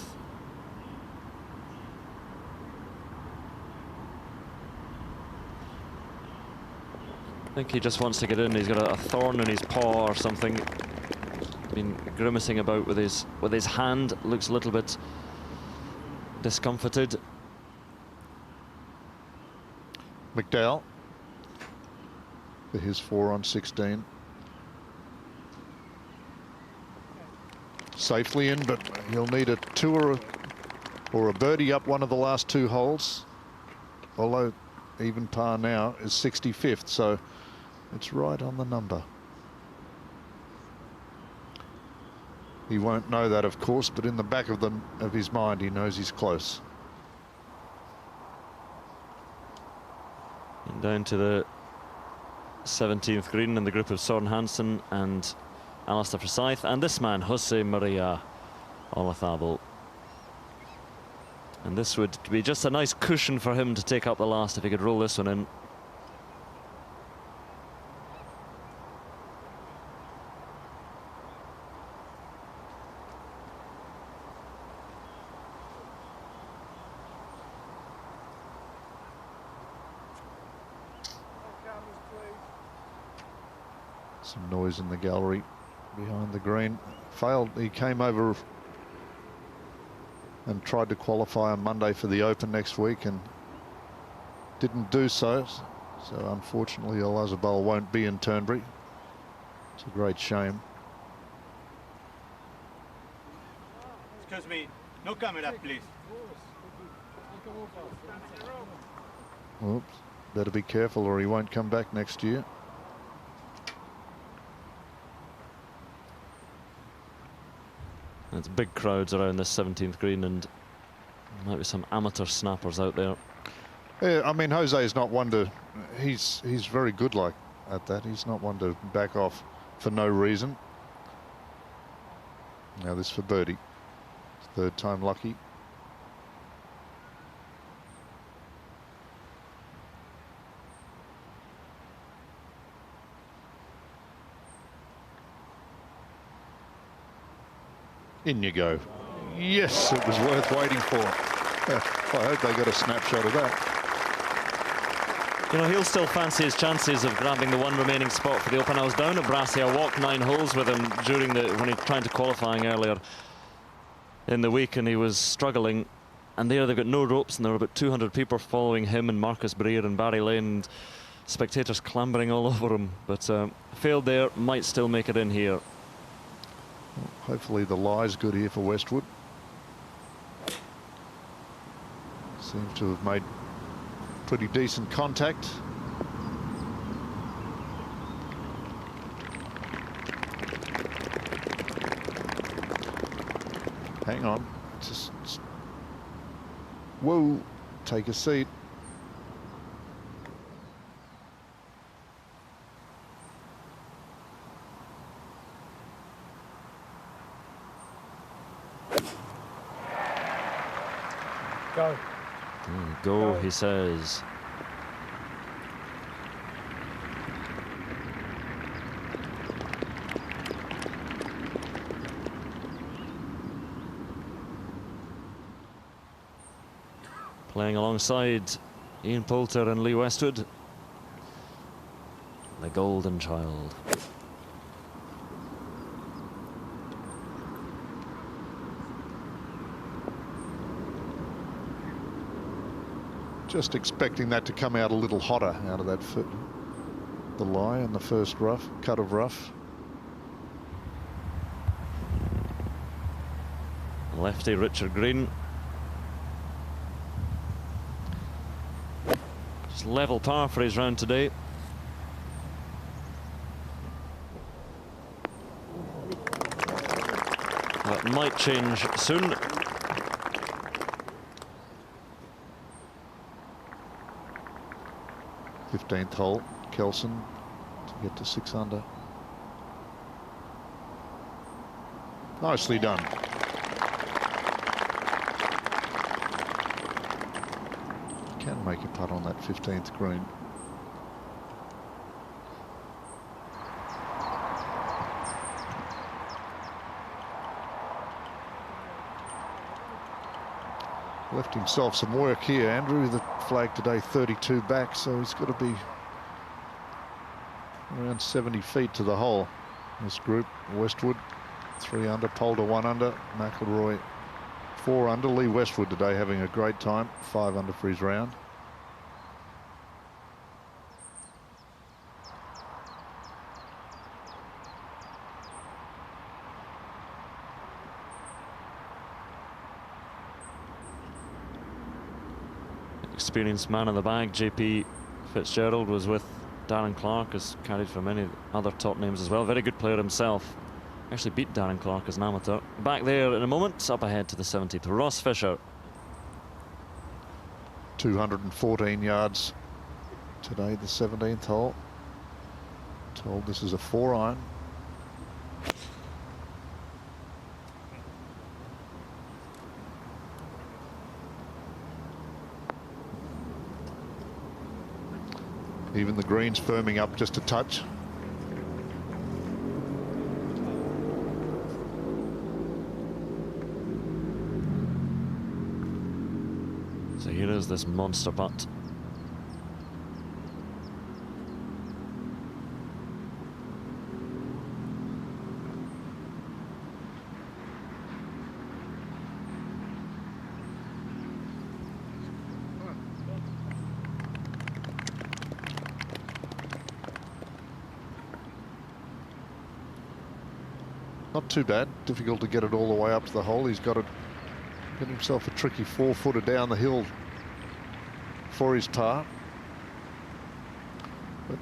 I think he just wants to get in. He's got a thorn in his paw or something. Been grimacing about with his hand. Looks a little bit discomforted. McDowell for his 4 on 16. Safely in, but he'll need a 2 or a birdie up one of the last 2 holes. Although even par now is 65th, so it's right on the number. He won't know that, of course, but in the back of his mind, he knows he's close. And down to the 17th green in the group of Soren Hansen and Alistair Forsyth, and this man, Jose Maria Olazabal. And this would be just a nice cushion for him to take up the last if he could roll this one in. Some noise in the gallery behind the green. Failed. He came over and tried to qualify on Monday for the Open next week and didn't do so. So unfortunately, Olazabal won't be in Turnberry. It's a great shame. Excuse me, no camera, please. Oops. Better be careful or he won't come back next year. It's big crowds around this 17th green, and there might be some amateur snappers out there. Yeah, I mean, Jose is not one to. He's very good like at that. He's not one to back off for no reason. Now this for birdie. Third time lucky. In you go. Yes, it was worth waiting for. I hope they got a snapshot of that. You know, he'll still fancy his chances of grabbing the one remaining spot for the Open. I was down at Brassey. I walked 9 holes with him when he tried to qualifying earlier in the week, and he was struggling. And there they've got no ropes, and there were about 200 people following him and Marcus Breer and Barry Lane, and spectators clambering all over him. But failed there, might still make it in here. Well, hopefully the lie's good here for Westwood. Seems to have made pretty decent contact. Hang on, just whoa, take a seat. Go. Go, he says. Playing alongside Ian Poulter and Lee Westwood, the golden child. Just expecting that to come out a little hotter out of that foot. The lie and the first rough, cut of rough. Lefty Richard Green. Just level par for his round today. That might change soon. Fifteenth hole, Kelson to get to 6 under. Nicely done. Can make a putt on that 15th green. Left himself some work here, Andrew. The flag today 32 back, so he's got to be around 70 feet to the hole. This group, Westwood 3 under, Poulter 1 under, McIlroy 4 under. Lee Westwood today having a great time, 5 under for his round. Experienced man in the bag, JP Fitzgerald, was with Darren Clark, has carried for many other top names as well. Very good player himself. Actually beat Darren Clark as an amateur. Back there in a moment, up ahead to the 70th. Ross Fisher. 214 yards today, the 17th hole. Told this is a 4-iron. Even the greens firming up just a touch. So here is this monster putt. Not too bad. Difficult to get it all the way up to the hole. He's got to get himself a tricky 4-footer down the hill for his par. But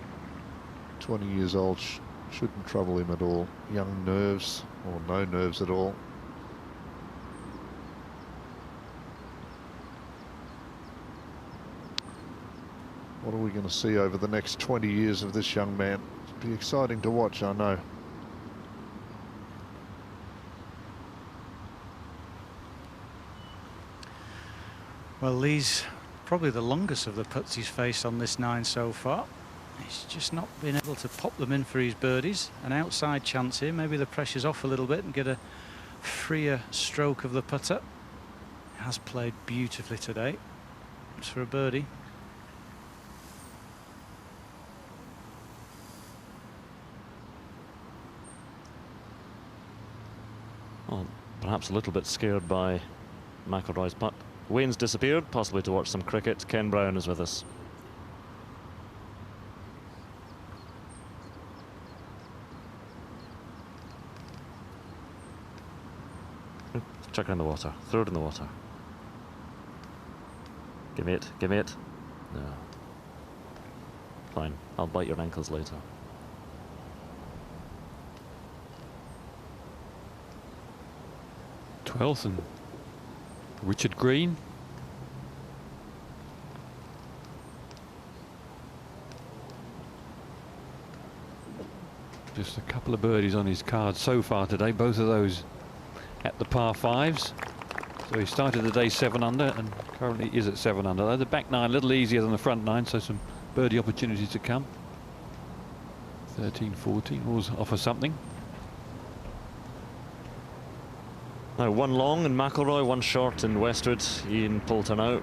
20 years old shouldn't trouble him at all. Young nerves, or no nerves at all. What are we going to see over the next 20 years of this young man? It'll be exciting to watch, I know. Well, Lee's probably the longest of the putts he's faced on this 9 so far. He's just not been able to pop them in for his birdies. An outside chance here. Maybe the pressure's off a little bit and get a freer stroke of the putter. Has played beautifully today. It's for a birdie. Well, perhaps a little bit scared by McIlroy's putt. Wayne's disappeared, possibly to watch some cricket. Ken Brown is with us. Chuck it in the water. Throw it in the water. Give me it. Give me it. No. Fine. I'll bite your ankles later. Twelfth and Richard Green. Just a couple of birdies on his card so far today, both of those at the par 5s. So he started the day 7 under and currently is at 7 under. The back 9 a little easier than the front 9, so some birdie opportunities to come. 13, 14 always offer something. Now 1 long in McIlroy, 1 short in Westwood. Ian Poulter now.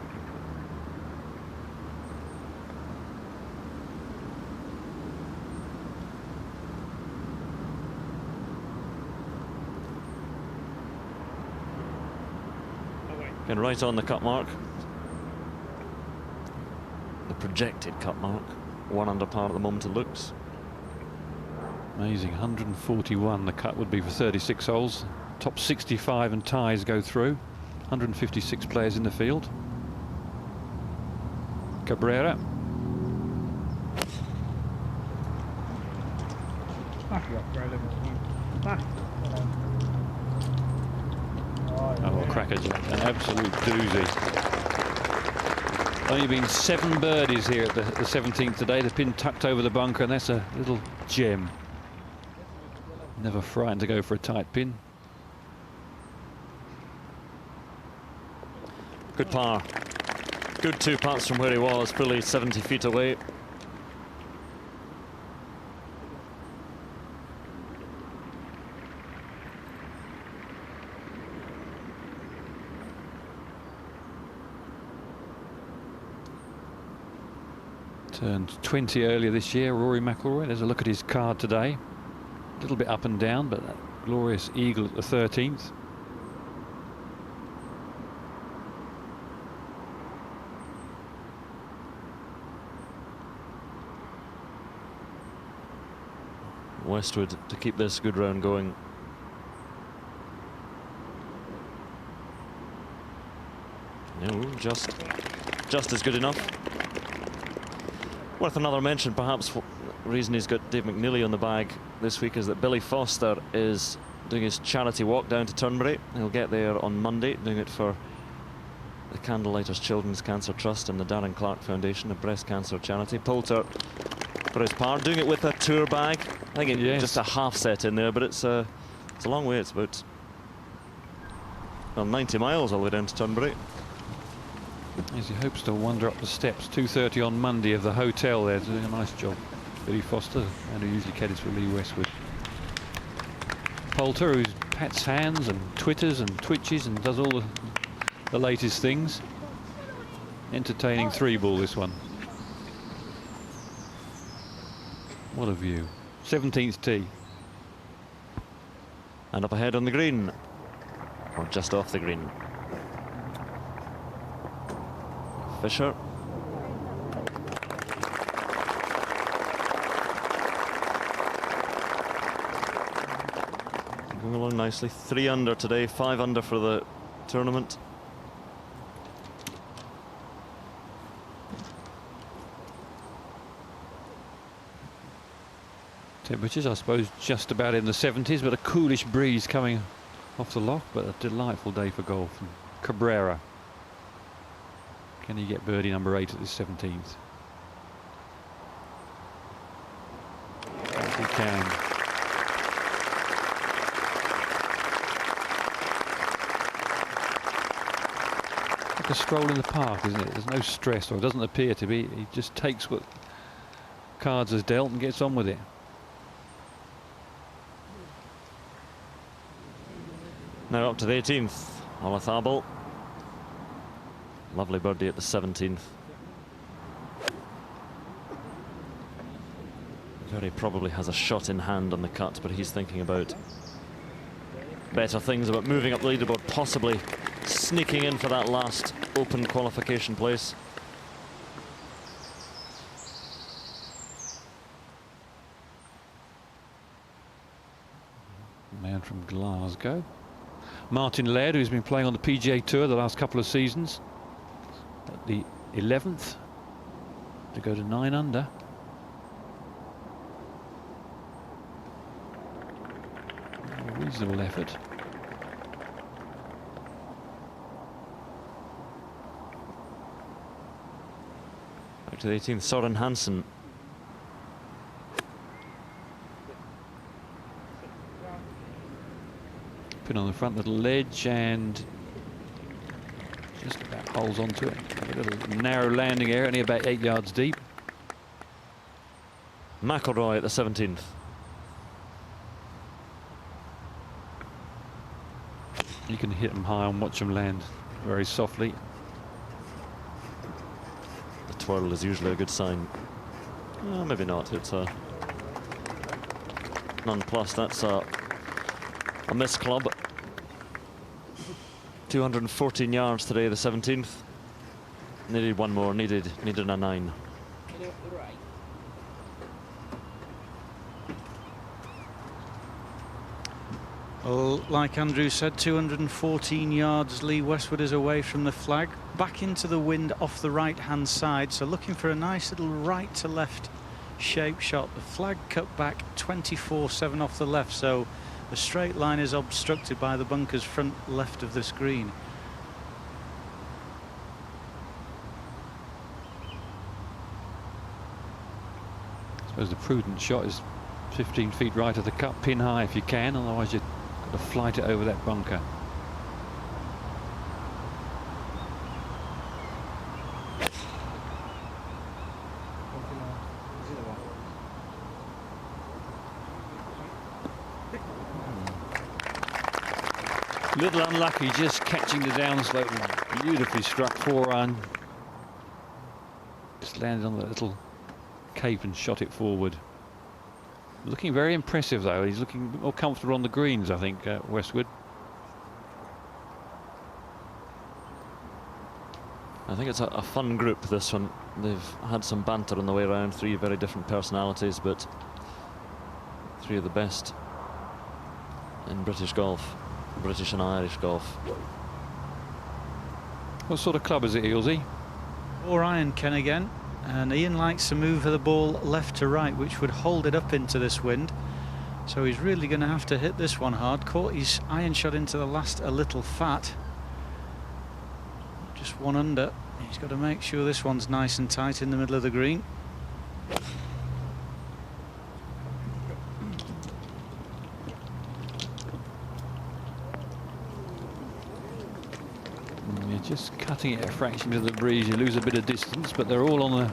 And right on the cut mark. The projected cut mark. 1 under par at the moment it looks. Amazing, 141 the cut would be for 36 holes. Top 65 and ties go through. 156 players in the field. Cabrera. Oh, crackerjack, an absolute doozy. Only been 7 birdies here at the 17th today. The pin tucked over the bunker, and that's a little gem. Never frightened to go for a tight pin. Good par. Good 2 putts from where he was, fully 70 feet away. Turned 20 earlier this year, Rory McIlroy. There's a look at his card today. A little bit up and down, but that glorious eagle at the 13th. Westwood to keep this good round going. No, just as good enough. Worth another mention, perhaps. The reason he's got Dave McNeely on the bag this week is that Billy Foster is doing his charity walk down to Turnberry. He'll get there on Monday, doing it for the Candlelighters Children's Cancer Trust and the Darren Clark Foundation, a breast cancer charity. Poulter for his part, doing it with a tour bag. I think it's just a half set in there, but it's a long way. It's about 90 miles all the way down to Turnberry. As he hopes to wander up the steps. 2:30 on Monday of the hotel there, doing a nice job. Billy Foster, and who usually caddies for Lee Westwood. Poulter, who pats hands and twitters and twitches and does all the latest things. Entertaining 3-ball this one. What a view. 17th tee. And up ahead on the green, or just off the green. Fisher. Going along nicely. 3 under today, 5 under for the tournament. Temperatures, I suppose, just about in the 70s, but a coolish breeze coming off the loch, but a delightful day for golf. And Cabrera. Can he get birdie number 8 at this 17th? can. Like a stroll in the park, isn't it? There's no stress, or it doesn't appear to be. He just takes what cards is dealt and gets on with it. Now up to the 18th, Olathabal. Lovely birdie at the 17th. Very probably has a shot in hand on the cut, but he's thinking about better things, about moving up the leaderboard, possibly sneaking in for that last Open qualification place. Man from Glasgow. Martin Laird, who's been playing on the PGA Tour the last couple of seasons, at the 11th to go to 9 under. A reasonable effort. Back to the 18th, Soren Hansen. Pin on the front little ledge and just about holds onto it. A little narrow landing area, only about 8 yards deep. McIlroy at the 17th. You can hit them high and watch them land very softly. The twirl is usually a good sign. Maybe not. It's a nonplus. That's a miss club. 214 yards today, the 17th. Needed one more. Needed a 9. Well, like Andrew said, 214 yards. Lee Westwood is away from the flag, back into the wind off the right-hand side. So looking for a nice little right to left shape shot. The flag cut back 24-7 off the left, so the straight line is obstructed by the bunkers front left of this green. I suppose the prudent shot is 15 feet right of the cup, pin high if you can, otherwise you've got to flight it over that bunker. Little unlucky, just catching the downslope. Beautifully struck 4-iron. Just landed on the little cape and shot it forward. Looking very impressive though. He's looking more comfortable on the greens, I think, Westwood. I think it's a fun group, this one. They've had some banter on the way around. 3 very different personalities, but 3 of the best in British golf. British and Irish golf. What sort of club is it, Ealsey? 4-iron, Ken, again. And Ian likes to move the ball left to right, which would hold it up into this wind. So he's really going to have to hit this one hard. Caught his iron shot into the last a little fat. Just 1 under. He's got to make sure this one's nice and tight in the middle of the green. Just cutting it a fraction to the breeze, you lose a bit of distance, but they're all on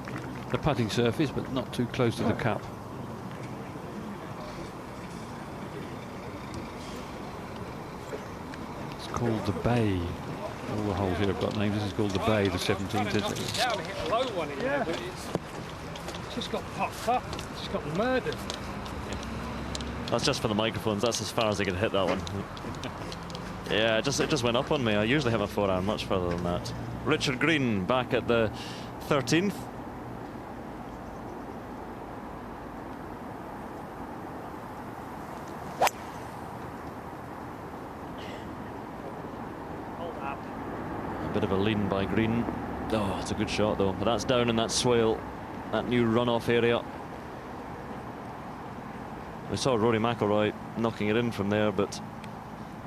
the putting surface, but not too close to the cup. It's called the Bay. All the holes here have got names. This is called the Bay, the 17th, isn't it? Yeah, I hit a low one in there, but it's just got popped up. It's just got murdered. That's just for the microphones. That's as far as I can hit that one. Yeah, it just went up on me. I usually have a 4-iron much further than that. Richard Green back at the 13th. A bit of a lean by Green. Oh, it's a good shot though. But that's down in that swale, that new runoff area. We saw Rory McIlroy knocking it in from there, but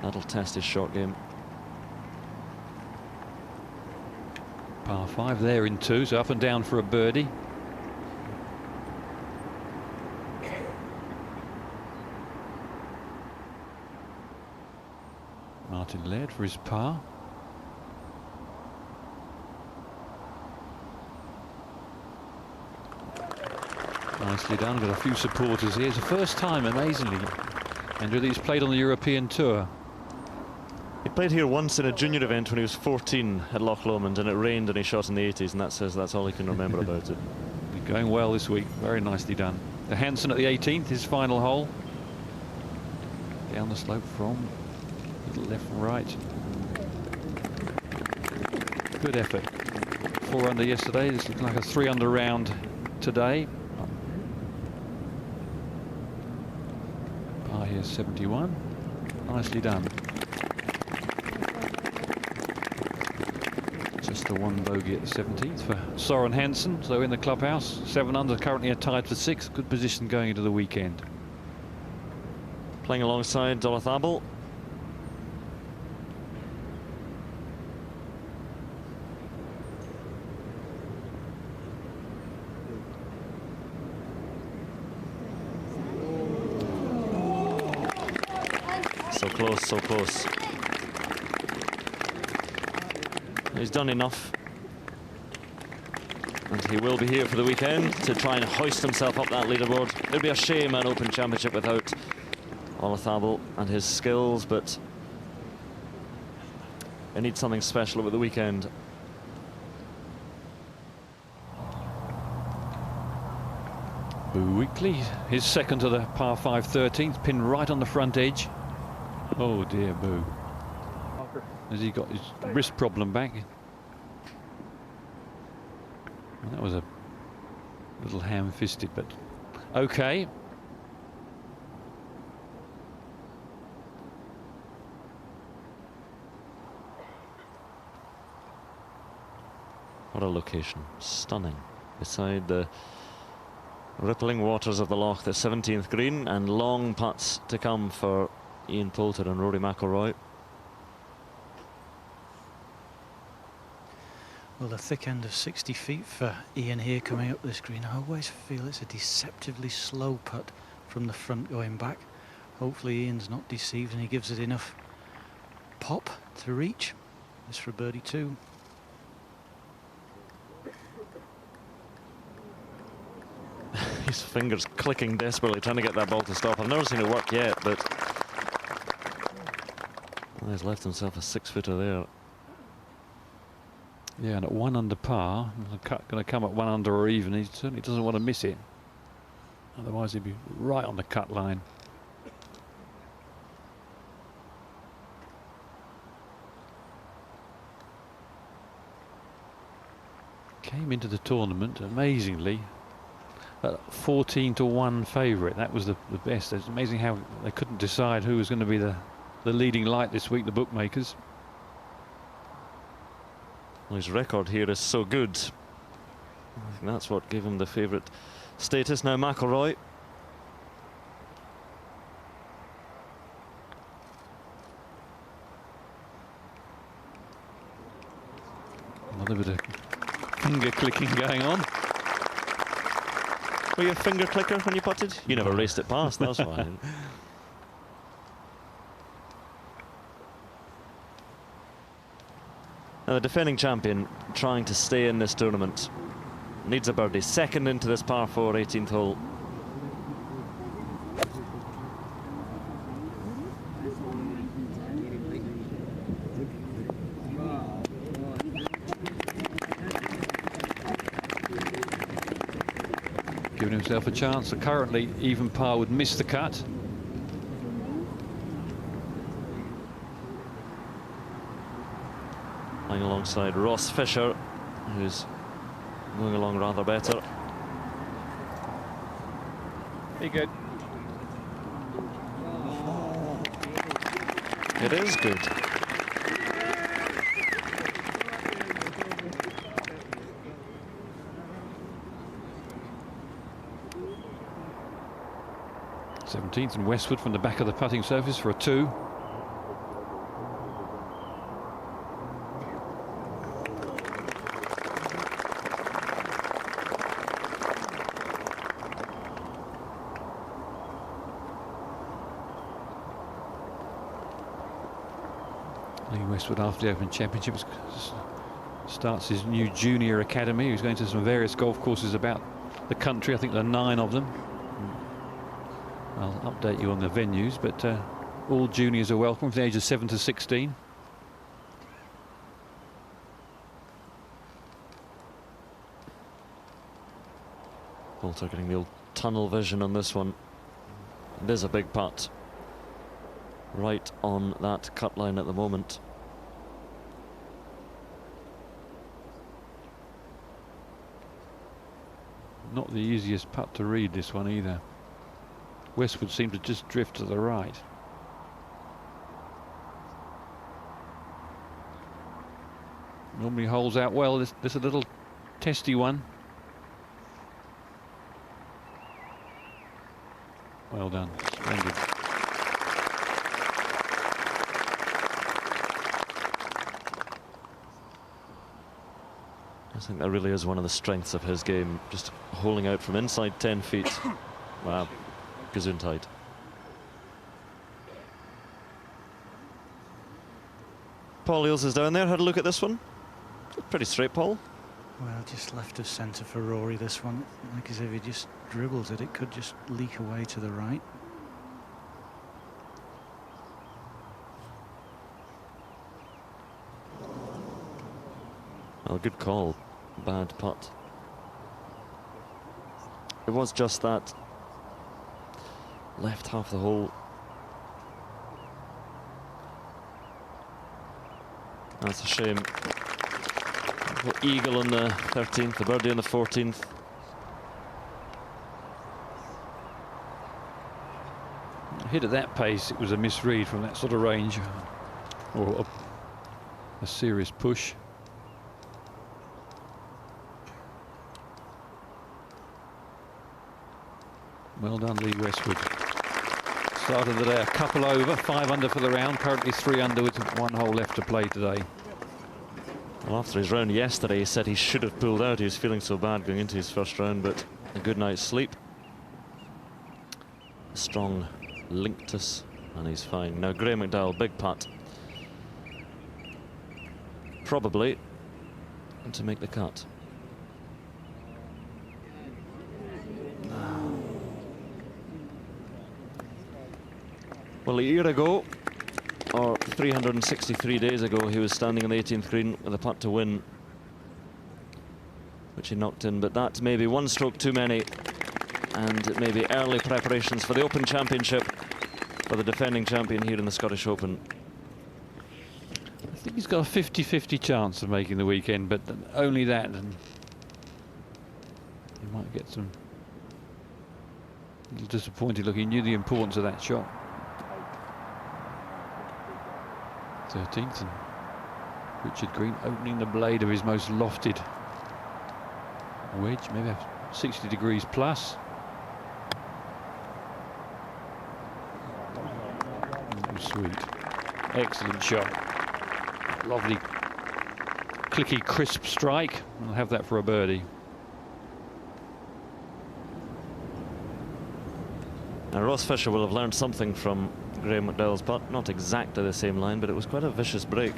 that'll test his short game. Par 5 there in 2, so up and down for a birdie. good for his par. Nicely done. Got a few supporters here. It's the first time, amazingly, Andrew, that he's played on the European Tour. He played here once in a junior event when he was 14 at Loch Lomond, and it rained and he shot in the 80s, and that says that's all he can remember about it. Going well this week. Very nicely done. The Hansen at the 18th, his final hole. Down the slope from left and right. Good effort. 4 under yesterday. This looks like a 3 under round today. Par here 71. Nicely done. Just the 1 bogey at the 17th for Soren Hansen. So in the clubhouse, 7 under, currently tied for 6. Good position going into the weekend. Playing alongside Dolithabel. So close, so close. He's done enough, and he will be here for the weekend to try and hoist himself up that leaderboard. It'd be a shame an Open Championship without Dolithabel and his skills, but they need something special over the weekend. Boo Weekley, his second to the par 5 13th, pinned right on the front edge. Oh dear, Boo. Has he got his wrist problem back? Well, that was a little ham-fisted, but okay. What a location. Stunning. Beside the rippling waters of the Loch, the 17th green, and long putts to come for Ian Poulter and Rory McIlroy. Well, the thick end of 60 feet for Ian here coming up this green. I always feel it's a deceptively slow putt from the front going back. Hopefully Ian's not deceived and he gives it enough pop to reach. This for birdie 2. His fingers clicking desperately, trying to get that ball to stop. I've never seen it work yet, but well, he's left himself a 6-footer there. Yeah, and at 1 under par, going to come at 1 under or even. He certainly doesn't want to miss it. Otherwise, he'd be right on the cut line. Came into the tournament, amazingly, at 14-1 favourite. That was the best. It's amazing how they couldn't decide who was going to be the leading light this week, the bookmakers. Well, his record here is so good. I think that's what gave him the favourite status. Now McIlroy. Another bit of finger clicking going on. Were you a finger clicker when you putted? You never raced it past, that's why. Now the defending champion trying to stay in this tournament needs a birdie. Second into this par 4 18th hole. Giving himself a chance. So currently even par would miss the cut. Playing alongside Ross Fisher, who's going along rather better. Be good. It is good. th and Westwood from the back of the putting surface for a 2. Lee Westwood, after the Open Championships, starts his new junior academy. He's going to some various golf courses about the country. I think there are 9 of them. I'll update you on the venues, but all juniors are welcome from the age of 7 to 16. Poulter getting the old tunnel vision on this one. It is a big putt. Right on that cut line at the moment. Not the easiest putt to read, this one either. Westwood seemed to just drift to the right. Normally holds out well. This is a little testy one. Well done. Splendid. I think that really is one of the strengths of his game, just holding out from inside 10 feet. Wow, gesundheit. Paul Eales is down there. Had a look at this one. Pretty straight, Paul. Well, just left of centre for Rory, this one. Like as if he just dribbles it, it could just leak away to the right. Well, good call. Bad putt. It was just that left half the hole. That's a shame. Eagle on the 13th, the birdie on the 14th. Hit at that pace, it was a misread from that sort of range, or a serious push. Well done, Lee Westwood. Started the day a couple over, 5 under for the round, currently 3 under with 1 hole left to play today. Well, after his round yesterday, he said he should have pulled out. He was feeling so bad going into his first round, but a good night's sleep. A strong linctus, and he's fine. Now, Graham McDowell, big putt. Probably to make the cut. Well, a year ago, or 363 days ago, he was standing on the 18th green with a putt to win, which he knocked in, but that's maybe 1 stroke too many, and maybe early preparations for the Open Championship for the defending champion here in the Scottish Open. I think he's got a 50-50 chance of making the weekend, but only that, and he might get some a little disappointed look. He knew the importance of that shot. 13th, and Richard Green opening the blade of his most lofted wedge, maybe 60 degrees plus. Oh, sweet. Excellent shot. Lovely, clicky, crisp strike. I'll have that for a birdie. Now, Ross Fisher will have learned something from Graham McDowell's putt. Not exactly the same line, but it was quite a vicious break.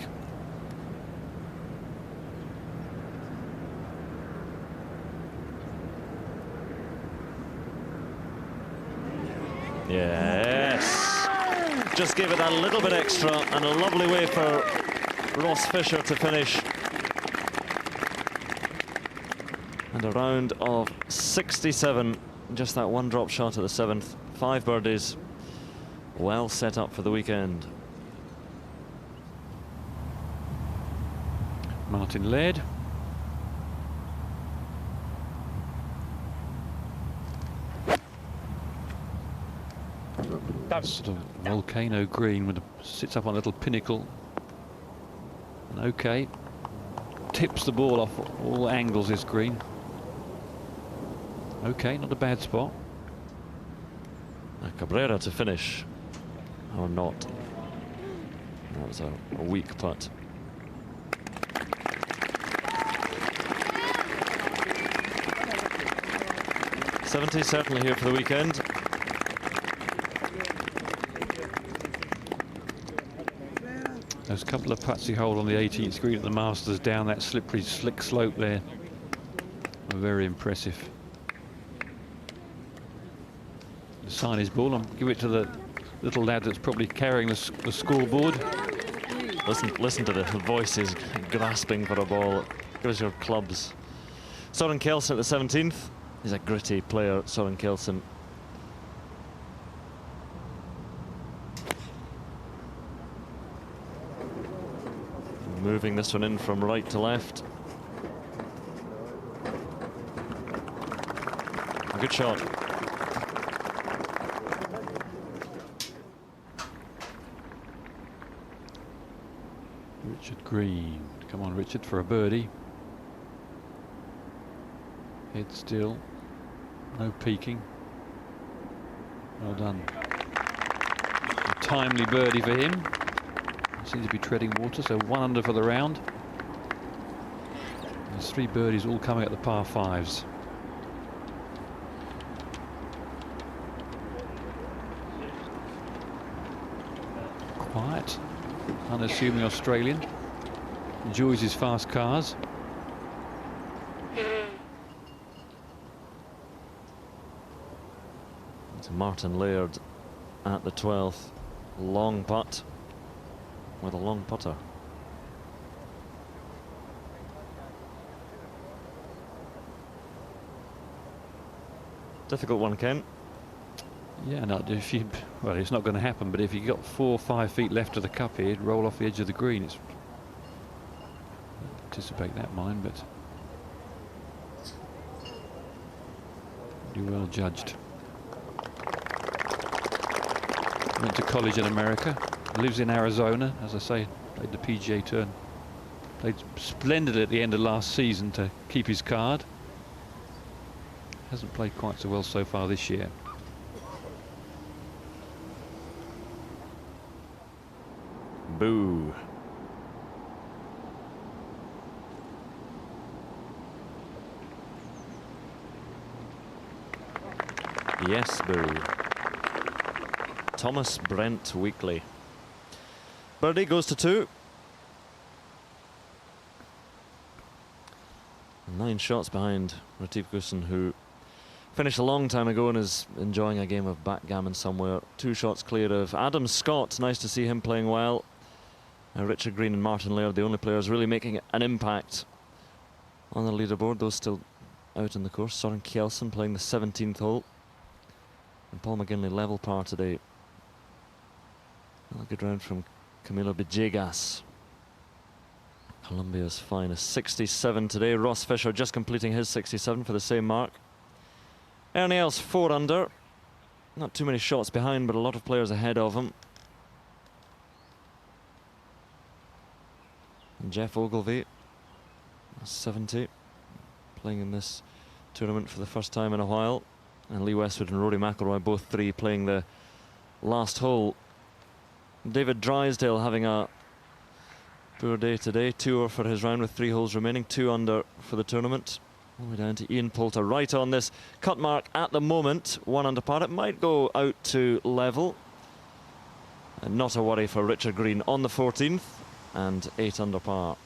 Yes! Just gave it a little bit extra, and a lovely way for Ross Fisher to finish. And a round of 67. Just that 1 drop shot at the 7th. 5 birdies. Well set up for the weekend. Martin Laird. That's sort of volcano green with sits up on a little pinnacle. And okay, tips the ball off all angles. This green. Okay, not a bad spot. Cabrera to finish, or not. That was a weak putt. '70 certainly here for the weekend. Those couple of putts he holed on the 18th green at the Masters down that slippery, slick slope there were very impressive. To sign his ball and give it to the little lad that's probably carrying the scoreboard. Listen to the voices grasping for a ball. Give us your clubs. Soren Kjeldsen at the 17th. He's a gritty player, Soren Kjeldsen. Moving this one in from right to left. A good shot. Richard Green. Come on, Richard, for a birdie. Head still. No peeking. Well done. A timely birdie for him. Seems to be treading water, so 1 under for the round. There's 3 birdies all coming at the par 5s. Quiet, unassuming Australian. Enjoys his fast cars. It's Martin Laird at the 12th. Long putt with a long putter. Difficult one, Ken. Yeah, no, well, it's not going to happen, but if you got 4 or 5 feet left of the cup here, it'd roll off the edge of the green. It's anticipate that mine, but you're well judged. Went to college in America, lives in Arizona, as I say, played the PGA Tour. Played splendidly at the end of last season to keep his card. Hasn't played quite so well so far this year. Boo. Yes, boo. Thomas Brent Weekly. Birdie goes to 2. 9 shots behind Retief Goosen, who finished a long time ago and is enjoying a game of backgammon somewhere. 2 shots clear of Adam Scott. Nice to see him playing well. Richard Green and Martin Laird, the only players really making an impact on the leaderboard. Those still out in the course. Soren Kjeldsen playing the 17th hole. And Paul McGinley level par today. A good round from Camilo Villegas, Colombia's finest. 67 today. Ross Fisher just completing his 67 for the same mark. Ernie Els 4 under. Not too many shots behind, but a lot of players ahead of him. And Jeff Ogilvy, 70, playing in this tournament for the first time in a while. And Lee Westwood and Rory McIlroy, both 3 playing the last hole. David Drysdale having a poor day today. 2 for his round with 3 holes remaining. 2 under for the tournament. All the way down to Ian Poulter right on this cut mark at the moment. 1 under par. It might go out to level. And not a worry for Richard Green on the 14th. And 8 under par.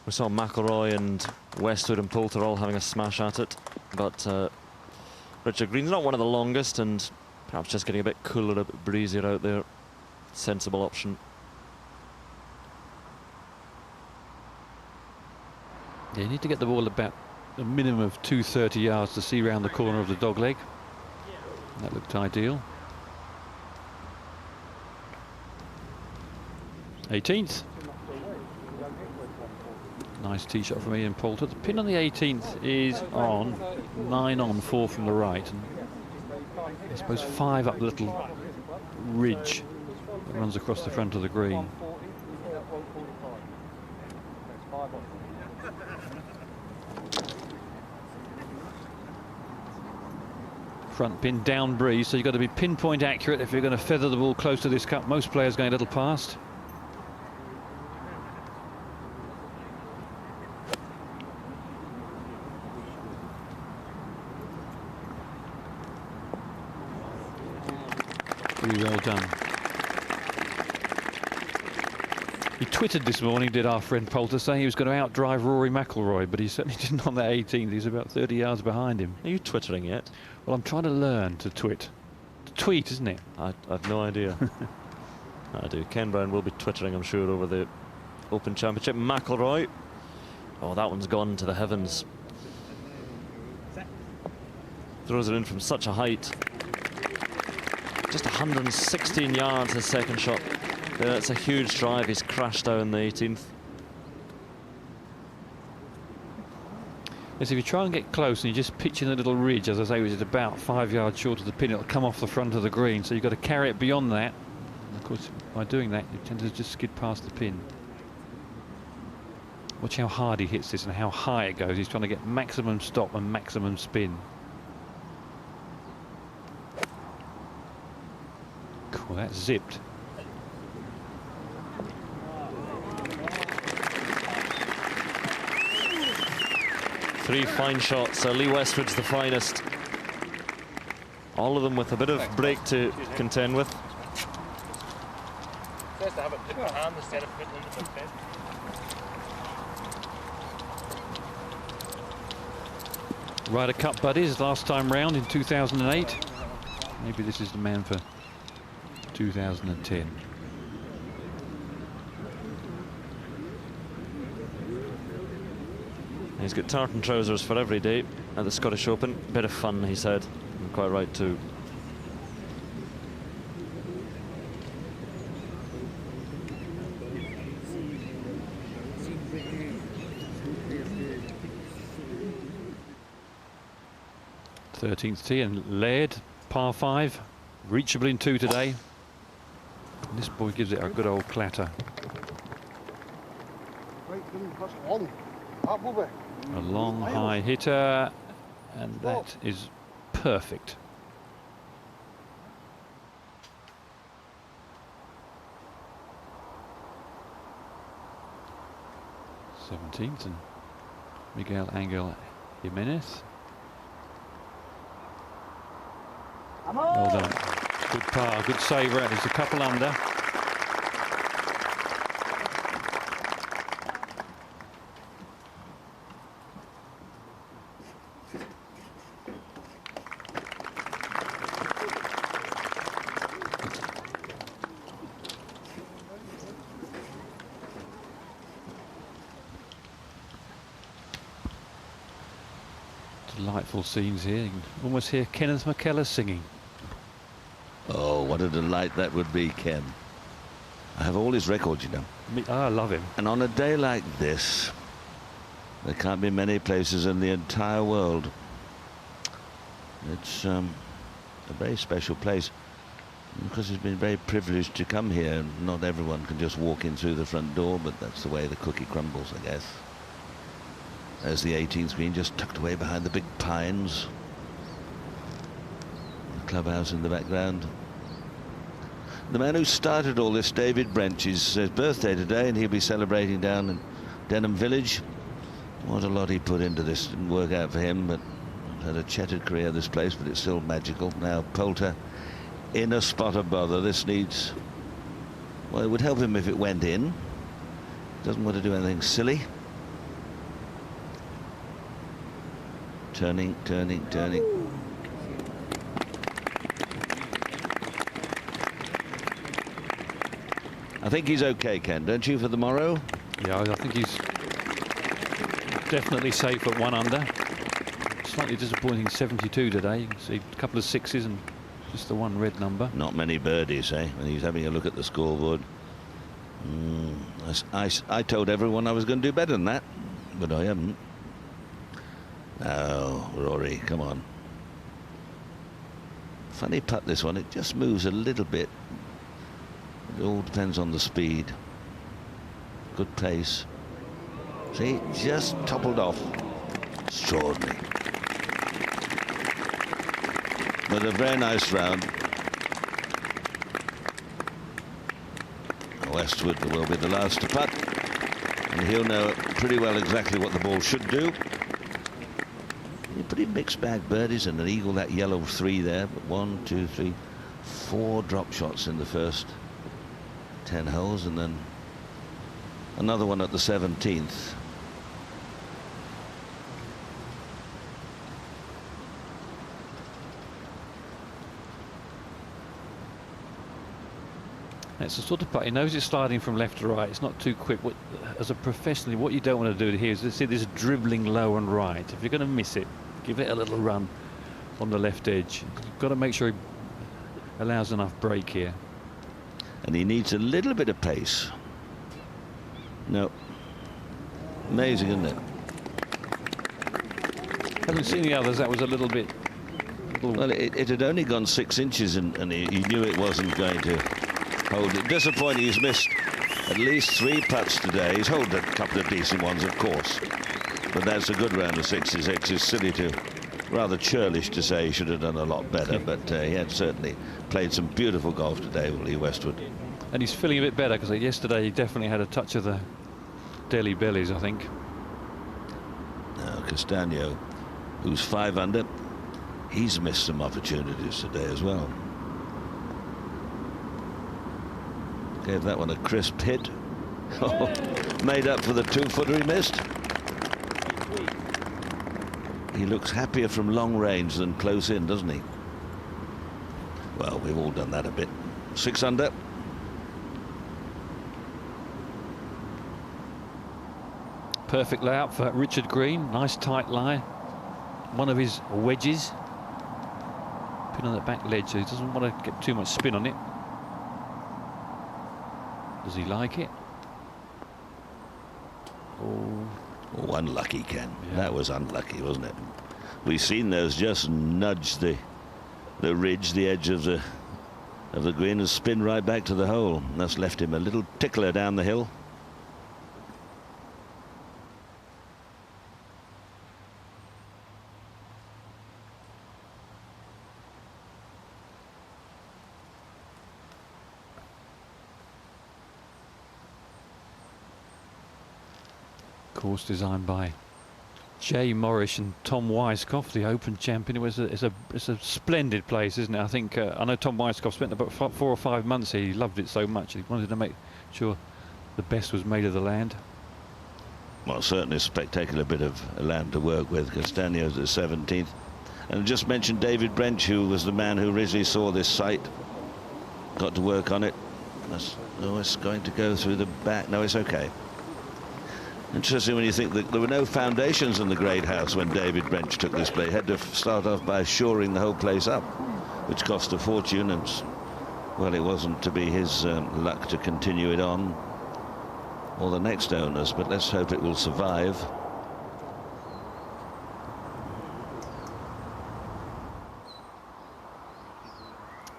We saw McIlroy and Westwood and Poulter all having a smash at it, but Richard Green's not one of the longest, and perhaps just getting a bit cooler, a bit breezier out there. Sensible option. Yeah, you need to get the ball about a minimum of 230 yards to see round the corner of the dogleg. That looked ideal. 18th. Nice tee shot from Ian Poulter. The pin on the 18th is on 9 on, 4 from the right, and I suppose 5 up the little ridge that runs across the front of the green. Front pin down breeze, so you've got to be pinpoint accurate if you're going to feather the ball close to this cup. Most players going a little past. Pretty well done. He twittered this morning, did our friend Poulter, saying he was going to outdrive Rory McIlroy, but he certainly didn't on that 18th. He's about 30 yards behind him. Are you twittering yet? Well, I'm trying to learn to twit. To tweet, isn't it? I've no idea. I do. Ken Brown will be twittering, I'm sure, over the Open Championship. McIlroy. Oh, that one's gone to the heavens. Throws it in from such a height. Just 116 yards, his second shot. Yeah, it's a huge drive. He's crashed down the 18th. Yes, if you try and get close and you just pitch in a little ridge, as I say, which is about 5 yards short of the pin, it'll come off the front of the green. So you've got to carry it beyond that. And of course, by doing that, you tend to just skid past the pin. Watch how hard he hits this and how high it goes. He's trying to get maximum stop and maximum spin. Cool, that's zipped. Three fine shots. Lee Westwood's the finest. All of them with a bit of break to contend with. Just to have it in the hand instead of putting it in the pin. Ryder Cup buddies last time round in 2008. Maybe this is the man for 2010. He's got tartan trousers for every day at the Scottish Open. Bit of fun, he said. And quite right too. Thirteenth tee and Laird, par 5, reachable in 2 today. And this boy gives it a good old clatter. A long high hitter, and that is perfect. '17th and Miguel Angel Jimenez. Well done. Good par, good saver. There's a couple under. Delightful scenes here. You can almost hear Kenneth McKellar singing. Oh, what a delight that would be, Ken. I have all his records, you know. I love him. And on a day like this, there can't be many places in the entire world. It's a very special place. Because he's been very privileged to come here. Not everyone can just walk in through the front door, but that's the way the cookie crumbles, I guess. There's the 18th green just tucked away behind the big pines. The clubhouse in the background. The man who started all this, David Brench, is his birthday today, and he'll be celebrating down in Denham Village. What a lot he put into this. Didn't work out for him, but had a chattered career, this place, but it's still magical. Now Poulter in a spot of bother. This needs, well, it would help him if it went in. Doesn't want to do anything silly. Turning, turning, turning. I think he's okay, Ken, don't you, for the morrow? Yeah, I think he's definitely safe at 1 under. Slightly disappointing 72 today. You can see a couple of 6s and just the 1 red number. Not many birdies, eh? When he's having a look at the scoreboard. I told everyone I was going to do better than that, but I haven't. Oh, Rory, come on. Funny putt, this one. It just moves a little bit. It all depends on the speed. Good pace. See, just toppled off. Extraordinary. But a very nice round. Westwood will be the last to putt. And he'll know pretty well exactly what the ball should do. Pretty mixed bag birdies and an eagle, that yellow 3 there, but 1, 2, 3, 4 drop shots in the first 10 holes, and then another one at the 17th. It's the sort of putt, he knows it's sliding from left to right, it's not too quick. As a professional, what you don't want to do here is to see this dribbling low and right. If you're going to miss it, give it a little run on the left edge. You've got to make sure he allows enough break here. And he needs a little bit of pace. No. Amazing, isn't it? Haven't seen the others, that was a little bit... Well, it had only gone 6 inches, and he knew it wasn't going to hold it. Disappointing, he's missed at least 3 putts today. He's held a couple of decent ones, of course. But that's a good round of 66. It's silly to, rather churlish to say he should have done a lot better, but he had certainly played some beautiful golf today, Lee Westwood. And he's feeling a bit better, because yesterday he definitely had a touch of the Delhi bellies, I think. Now Castagno, who's 5 under, he's missed some opportunities today as well. Gave that one a crisp hit. Made up for the 2-footer he missed. He looks happier from long range than close in, doesn't he? Well, we've all done that a bit. 6 under. Perfect layout for Richard Green. Nice tight lie. One of his wedges. Pin on the back ledge, so he doesn't want to get too much spin on it. Does he like it? Oh, unlucky, Ken. Yeah. That was unlucky, wasn't it? We've seen those just nudge the ridge, the edge of the green, and spin right back to the hole. And that's left him a little tickler down the hill. Course designed by Jay Morris and Tom Weiskopf, the Open champion. It's a splendid place, isn't it? I think I know Tom Weiskopf spent about 4 or 5 months here. He loved it so much. He wanted to make sure the best was made of the land. Well, certainly a spectacular bit of land to work with. Castagno's at 17th. And just mentioned David Brench, who was the man who originally saw this site. Got to work on it. It's going to go through the back. No, it's okay. Interesting when you think that there were no foundations in the Great House when David Brench took this place. He had to start off by shoring the whole place up, which cost a fortune, and well, it wasn't to be his luck to continue it on, or the next owners, but let's hope it will survive.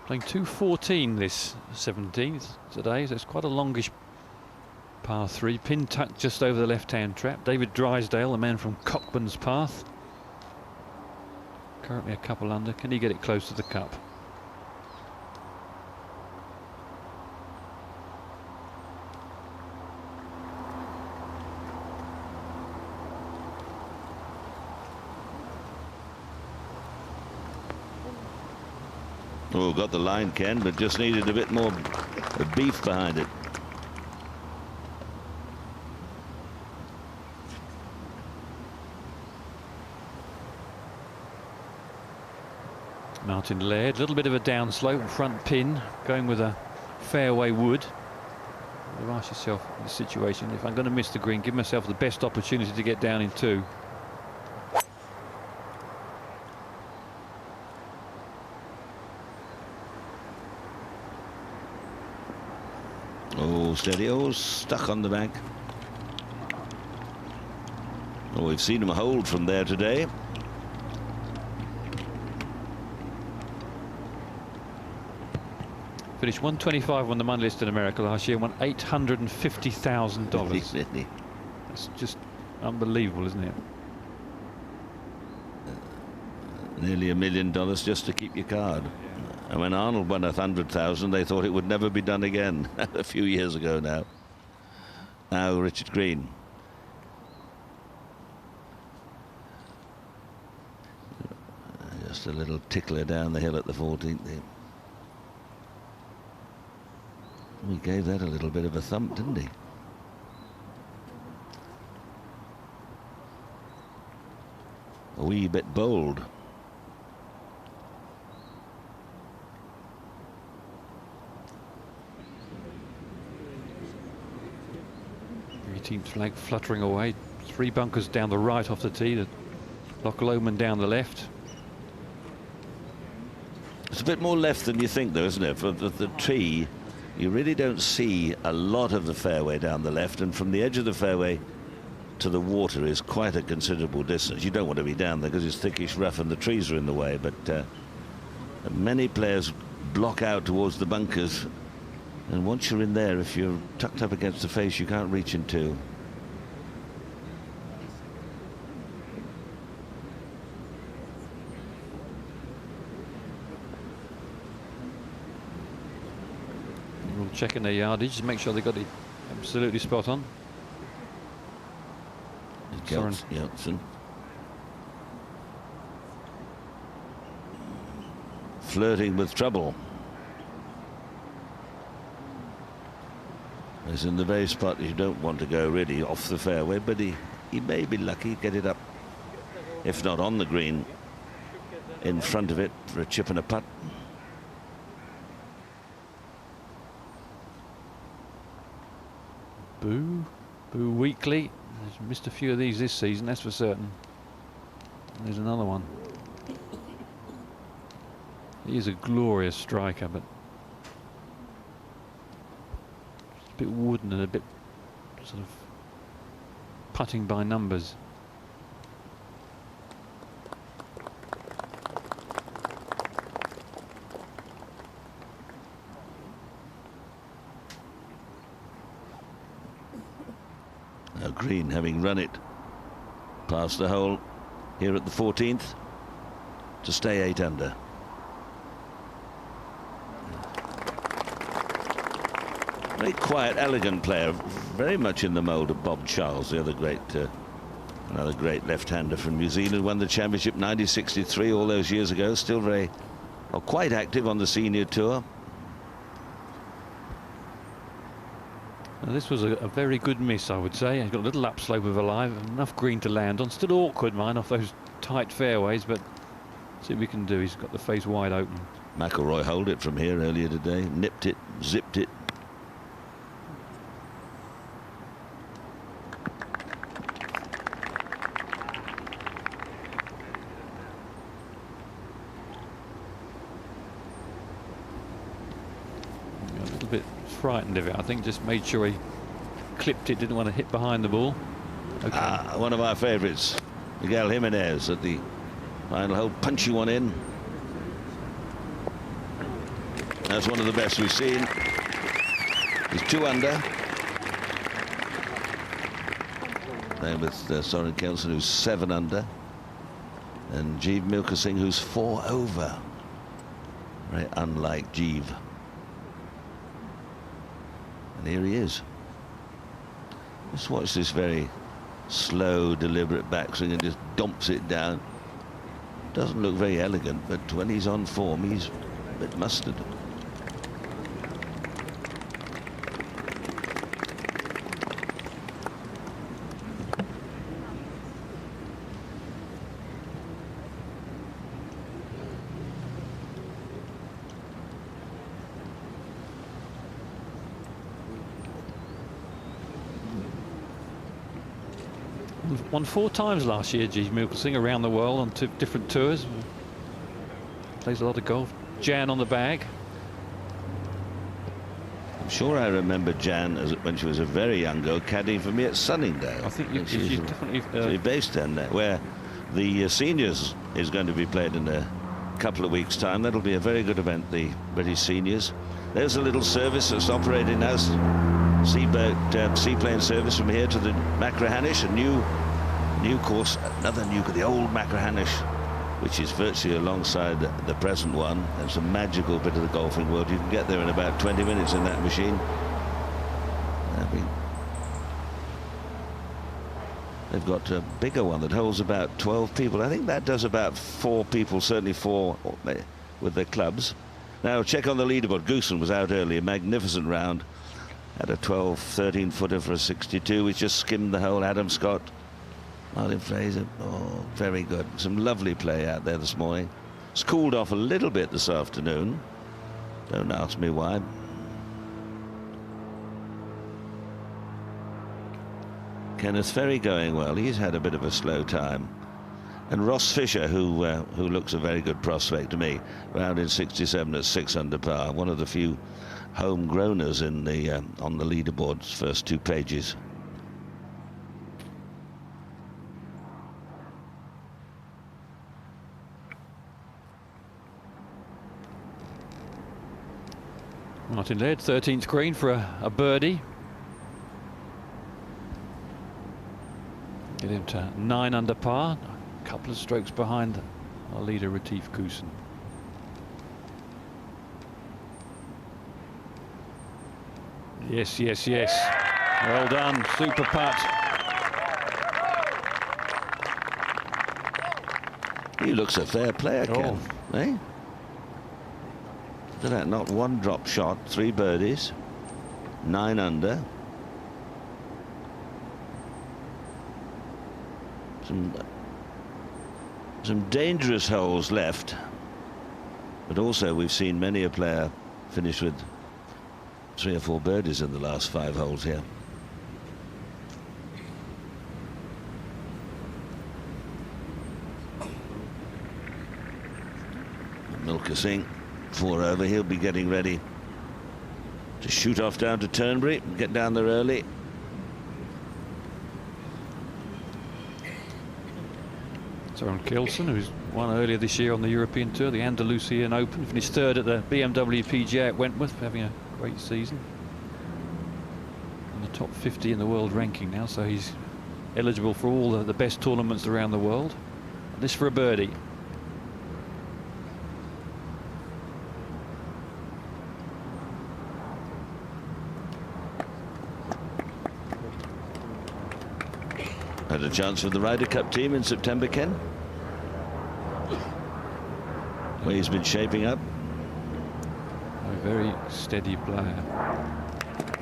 Playing 214 this 17th today, so it's quite a longish par 3, pin tucked just over the left-hand trap. David Drysdale, a man from Cockburn's Path, currently a couple under. Can he get it close to the cup? Oh, got the line, Ken, but just needed a bit more beef behind it. Martin Laird, a little bit of a downslope, front pin, going with a fairway wood. You ask yourself in this situation, if I'm going to miss the green, give myself the best opportunity to get down in 2. Oh, steady. Oh, stuck on the back. Oh, we've seen him hold from there today. Finished 125 on the money list in America last year, won $850,000. That's just unbelievable, isn't it? Nearly $1 million just to keep your card. And when Arnold won 100,000, they thought it would never be done again. A few years ago now. Now Richard Green. Just a little tickler down the hill at the 14th. He gave that a little bit of a thump, didn't he? A wee bit bold. Team's flag fluttering away. 3 bunkers down the right off the tee. The Loch Lomond down the left. It's a bit more left than you think, though, isn't it? For the tree, you really don't see a lot of the fairway down the left, and from the edge of the fairway to the water is quite a considerable distance. You don't want to be down there because it's thickish rough and the trees are in the way, but many players block out towards the bunkers, and once you're in there, if you're tucked up against the face, you can't reach into. We'll checking their yardage to make sure they got it absolutely spot on. Yeltsin. Flirting with trouble. He's in the very spot you don't want to go, really, off the fairway, but he may be lucky to get it up, if not on the green, in front of it for a chip and a putt. Boo Weekly. He's missed a few of these this season, that's for certain. And there's another one. He is a glorious striker, but a bit wooden and a bit sort of putting by numbers. Now Green, having run it past the hole here at the 14th to stay 8 under. Very quiet, elegant player, very much in the mould of Bob Charles, the other great, another great left-hander from New Zealand. Won the championship 1963, all those years ago. Still very, or quite active on the senior tour. Now this was a very good miss, I would say. He's got a little upslope of a lie, enough green to land on. Still awkward, mine, off those tight fairways, but see what we can do. He's got the face wide open. McIlroy holed it from here earlier today, nipped it, zipped it. Frightened of it, I think. Just made sure he clipped it, didn't want to hit behind the ball. Okay. One of our favourites, Miguel Jimenez, at the final hole, punchy one in. That's one of the best we've seen. He's 2 under. Then with Soren Kelsen, who's 7 under, and Jeev Milka Singh, who's 4 over. Very unlike Jeev. And here he is. Just watch this very slow, deliberate backswing and just dumps it down. Doesn't look very elegant, but when he's on form, he's a bit mustard. Won 4 times last year, Jeev Milka Singh, around the world on 2 different tours. Plays a lot of golf. Jan on the bag. I'm sure I remember Jan when she was a very young girl caddying for me at Sunningdale. I think she's definitely based down there, where the seniors is going to be played in a couple of weeks' time. That'll be a very good event, the British seniors. There's a little service that's operating now. Seaplane service from here to the Machrihanish, a new course, another new, the old Machrihanish, which is virtually alongside the present one. It's a magical bit of the golfing world. You can get there in about 20 minutes in that machine. I mean, they've got a bigger one that holds about 12 people. I think that does about 4 people, certainly 4 with their clubs. Now check on the leaderboard. Goosen was out early, a magnificent round. Had a 12-13 footer for a 62, which just skimmed the hole. Adam Scott, Martin Fraser, oh, very good. Some lovely play out there this morning. It's cooled off a little bit this afternoon. Don't ask me why. Kenneth Ferry going well. He's had a bit of a slow time. And Ross Fisher, who looks a very good prospect to me, round in 67 at 6 under par. One of the few homegrowners in the on the leaderboard's first 2 pages. Martin Laird, 13th green for a birdie. Get him to 9 under par. A couple of strokes behind our leader, Retief Goosen. Yes, yes, yes. Well done. Super putt. He looks a fair player, Ken. Eh? Look at that, not one drop shot, 3 birdies, 9 under. Some dangerous holes left, but also we've seen many a player finish with 3 or 4 birdies in the last 5 holes here. Milka Singh, 4 over. He'll be getting ready to shoot off down to Turnberry and get down there early. Soren Kielsen, who's won earlier this year on the European Tour, the Andalusian Open, finished 3rd at the BMW PGA at Wentworth, having a great season. In the top 50 in the world ranking now, so he's eligible for all the best tournaments around the world. And this for a birdie. Had a chance for the Ryder Cup team in September, Ken, where he's been shaping up. A very steady player.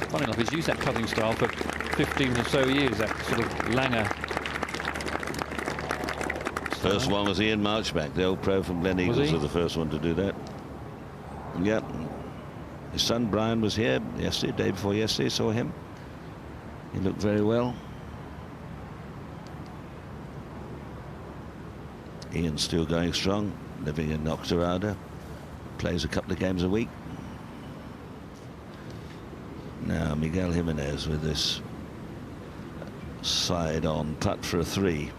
Funny enough, he's used that cutting style for 15 or so years, that sort of Langer. First one was Ian Marchbank, the old pro from Glen Eagles, was the first one to do that. Yep. His son Brian was here yesterday, day before yesterday, saw him. He looked very well. Ian's still going strong, living in Nocturada, plays a couple of games a week. Now Miguel Jimenez with this side on putt for a 3.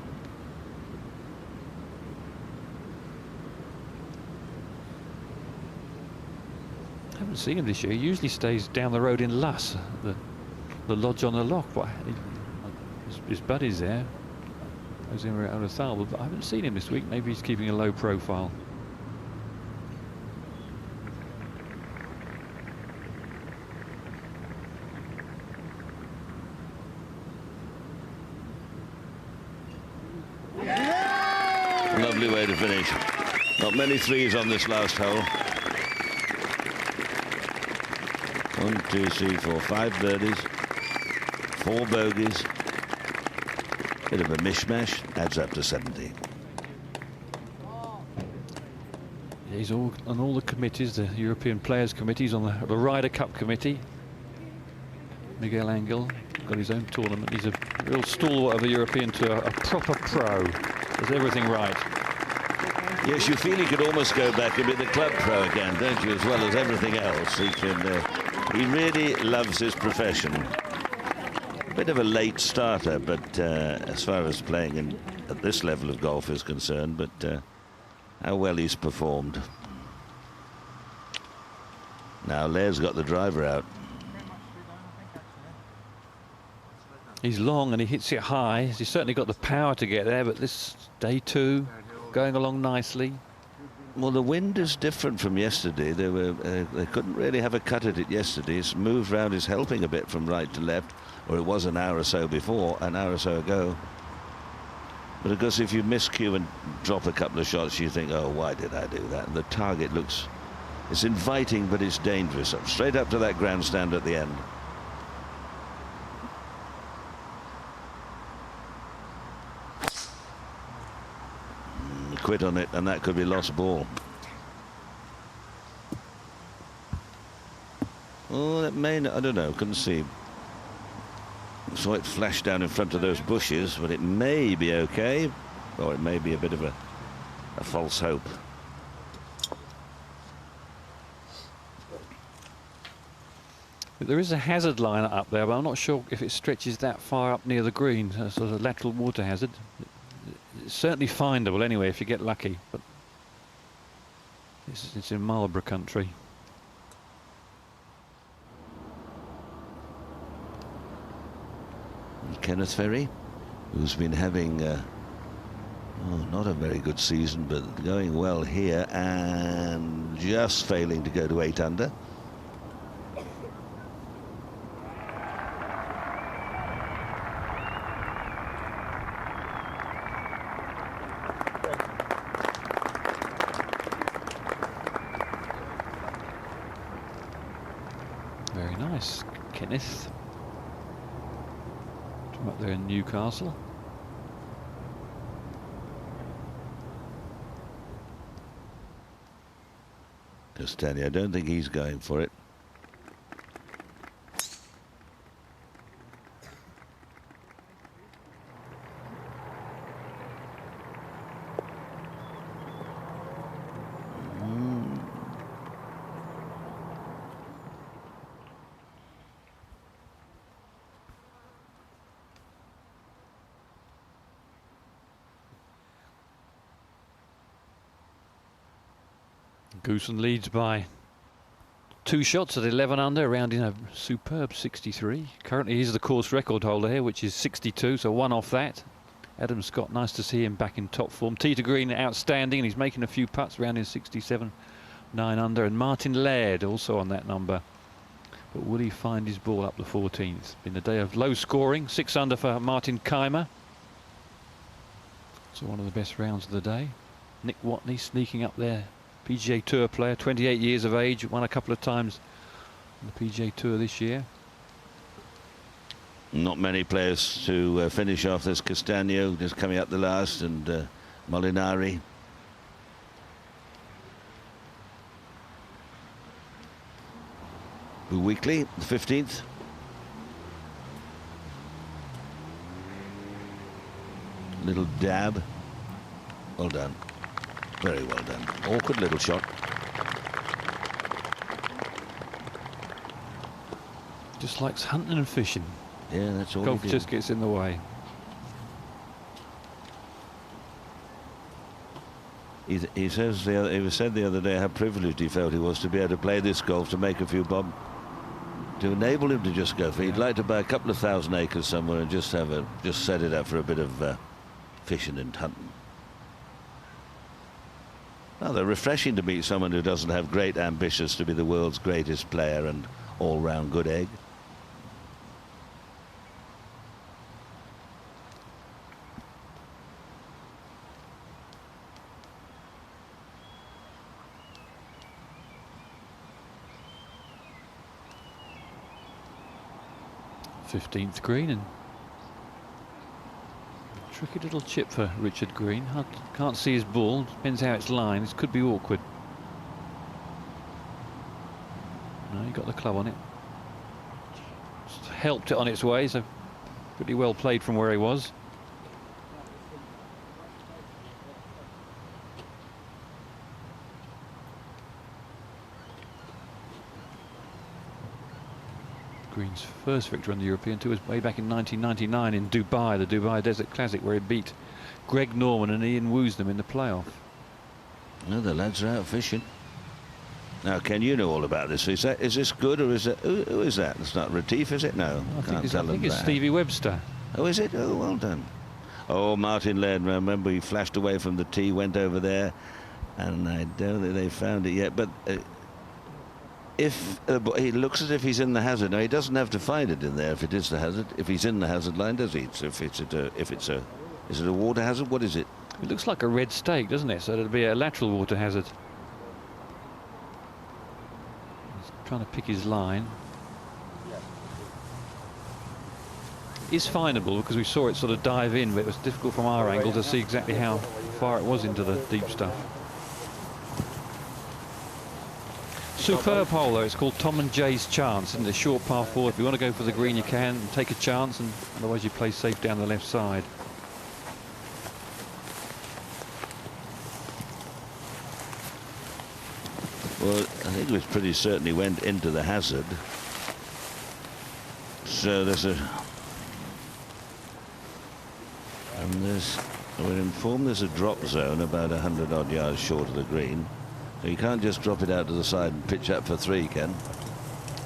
Haven't seen him this year. He usually stays down the road in Luss, the lodge on the loch. But his buddy's there. Jose Maria Orizabal, but I haven't seen him this week. Maybe he's keeping a low profile. Lovely way to finish. Not many 3s on this last hole. 1, 2, 3, 4, 5 birdies, 4 bogeys. Bit of a mishmash, adds up to 70. He's all on all the committees, the European Players Committees, on the Ryder Cup Committee. Miguel Angel got his own tournament. He's a real stalwart of the European Tour, a proper pro. Does everything right. Yes, you feel he could almost go back and be the club pro again, don't you, as well as everything else. He really loves his profession. Bit of a late starter, but as far as playing at this level of golf is concerned, but how well he's performed. Now Laird's got the driver out. He's long and he hits it high. He's certainly got the power to get there, but this day 2 going along nicely. Well, the wind is different from yesterday. They couldn't really have a cut at it yesterday. It's moved round, is helping a bit from right to left, or it was an hour or so before, an hour or so ago. But of course, if you miscue and drop a couple of shots, you think, oh, why did I do that? And the target looks It's inviting, but it's dangerous. Straight up to that grandstand at the end. Quit on it, and that could be lost ball. Oh, that may not, I don't know, couldn't see. Saw it flash down in front of those bushes, but it may be okay, or it may be a bit of a false hope. There is a hazard line up there, but I'm not sure if it stretches that far up near the green, a sort of lateral water hazard. It's certainly findable anyway if you get lucky, but it's in Marlborough country. Kenneth Ferry, who's been having not a very good season, but going well here, and just failing to go to 8 under. Very nice, Kenneth. From up there in Newcastle. Castagna, I don't think he's going for it. Goosen leads by 2 shots at 11 under, rounding a superb 63. Currently he's the course record holder here, which is 62, so 1 off that. Adam Scott, nice to see him back in top form. Tee to green, outstanding, and he's making a few putts, rounding 67, 9 under. And Martin Laird also on that number. But will he find his ball up the 14th? Been a day of low scoring, 6 under for Martin Keimer. So one of the best rounds of the day. Nick Watney sneaking up there. PGA Tour player, 28 years of age, won a couple of times on the PGA Tour this year. Not many players to finish off this. Castagno just coming up the last, and Molinari. Weekly, the 15th. Little dab. Well done. Very well done. Awkward little shot. Just likes hunting and fishing. Yeah, that's all. Golf just gets in the way. He says he said the other day how privileged he felt he was to be able to play this golf, to make a few bob, to enable him to just go for. He'd like to buy a couple of 1,000 acres somewhere and just set it up for a bit of fishing and hunting. Well, they're refreshing to meet someone who doesn't have great ambitions to be the world's greatest player and all-round good egg. th green, and tricky little chip for Richard Green. Can't see his ball. Depends how it's lined. This could be awkward. No, he got the club on it. Just helped it on its way, so pretty well played from where he was. Green's first victory on the European Tour was way back in 1999 in Dubai, the Dubai Desert Classic, where he beat Greg Norman and Ian Woosnam in the playoff. No, the lads are out fishing. Now, Ken, you know all about this. Is this good, or is it? Who is that? It's not Retief, is it? No, I think it's Stevie Webster. Oh, is it? Oh, well done. Oh, Martin Laird, remember, he flashed away from the tee, went over there, and I don't think they found it yet. But if he looks as if he's in the hazard, now he doesn't have to find it in there if it is the hazard. If he's in the hazard line, does he? So is it a water hazard? What is it? It looks like a red stake, doesn't it? So it'll be a lateral water hazard. trying to pick his line. It's findable because we saw it sort of dive in, but it was difficult from our angle to see exactly how far it was into the deep stuff. Superb hole though. It's called Tom and Jay's Chance, and a short par 4. If you want to go for the green, you can and take a chance, and otherwise you play safe down the left side. Well, I think it was pretty certain he went into the hazard. So we're informed there's a drop zone about 100 odd yards short of the green. So you can't just drop it out to the side and pitch up for 3, Ken.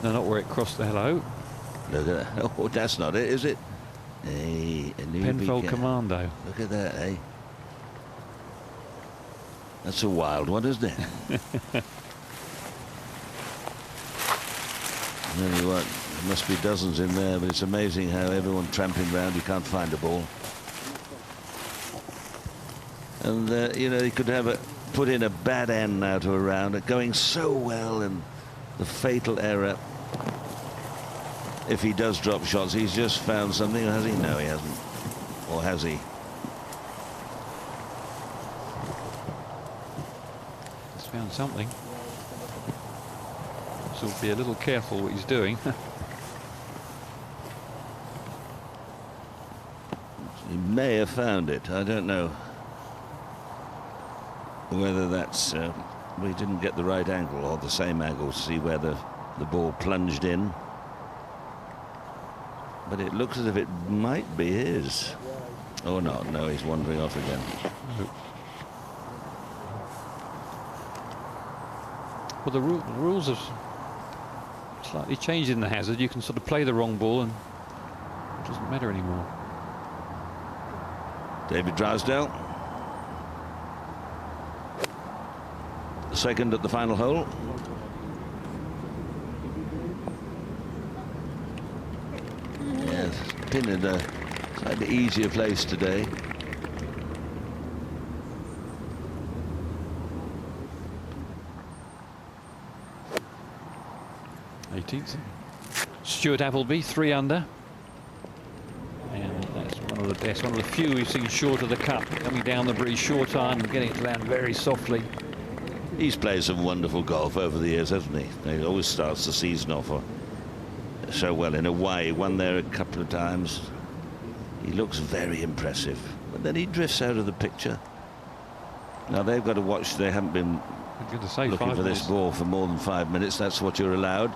No, not where it crossed the hello. Look at that. Oh, that's not it, is it? Hey, a newbie Penfold Commando. Look at that, eh? That's a wild one, isn't it? I tell you what, there must be dozens in there, but it's amazing how everyone tramping around, you can't find a ball. And, you know, he could have put in a bad end now to a round, going so well, and the fatal error. If he does drop shots, he's just found something, has he? No, he hasn't. Or has he? He's found something. So be a little careful what he's doing. He may have found it. I don't know whether that's we didn't get the right angle or the same angle to see where the ball plunged in, but it looks as if it might be his. Oh no, he's wandering off again. Well, the rules have slightly changed in the hazard. You can sort of play the wrong ball and it doesn't matter anymore. David Drysdale, second at the final hole. Yes, pin in a slightly easier place today. Stuart Appleby, 3 under. And that's one of the best, one of the few we've seen short of the cup, coming down the breeze, short iron and getting it to land very softly. He's played some wonderful golf over the years, hasn't he? He always starts the season off so well in a way. Won there a couple of times. He looks very impressive, but then he drifts out of the picture. Now they've got to watch. They haven't been looking for this ball for more than 5 minutes. That's what you're allowed.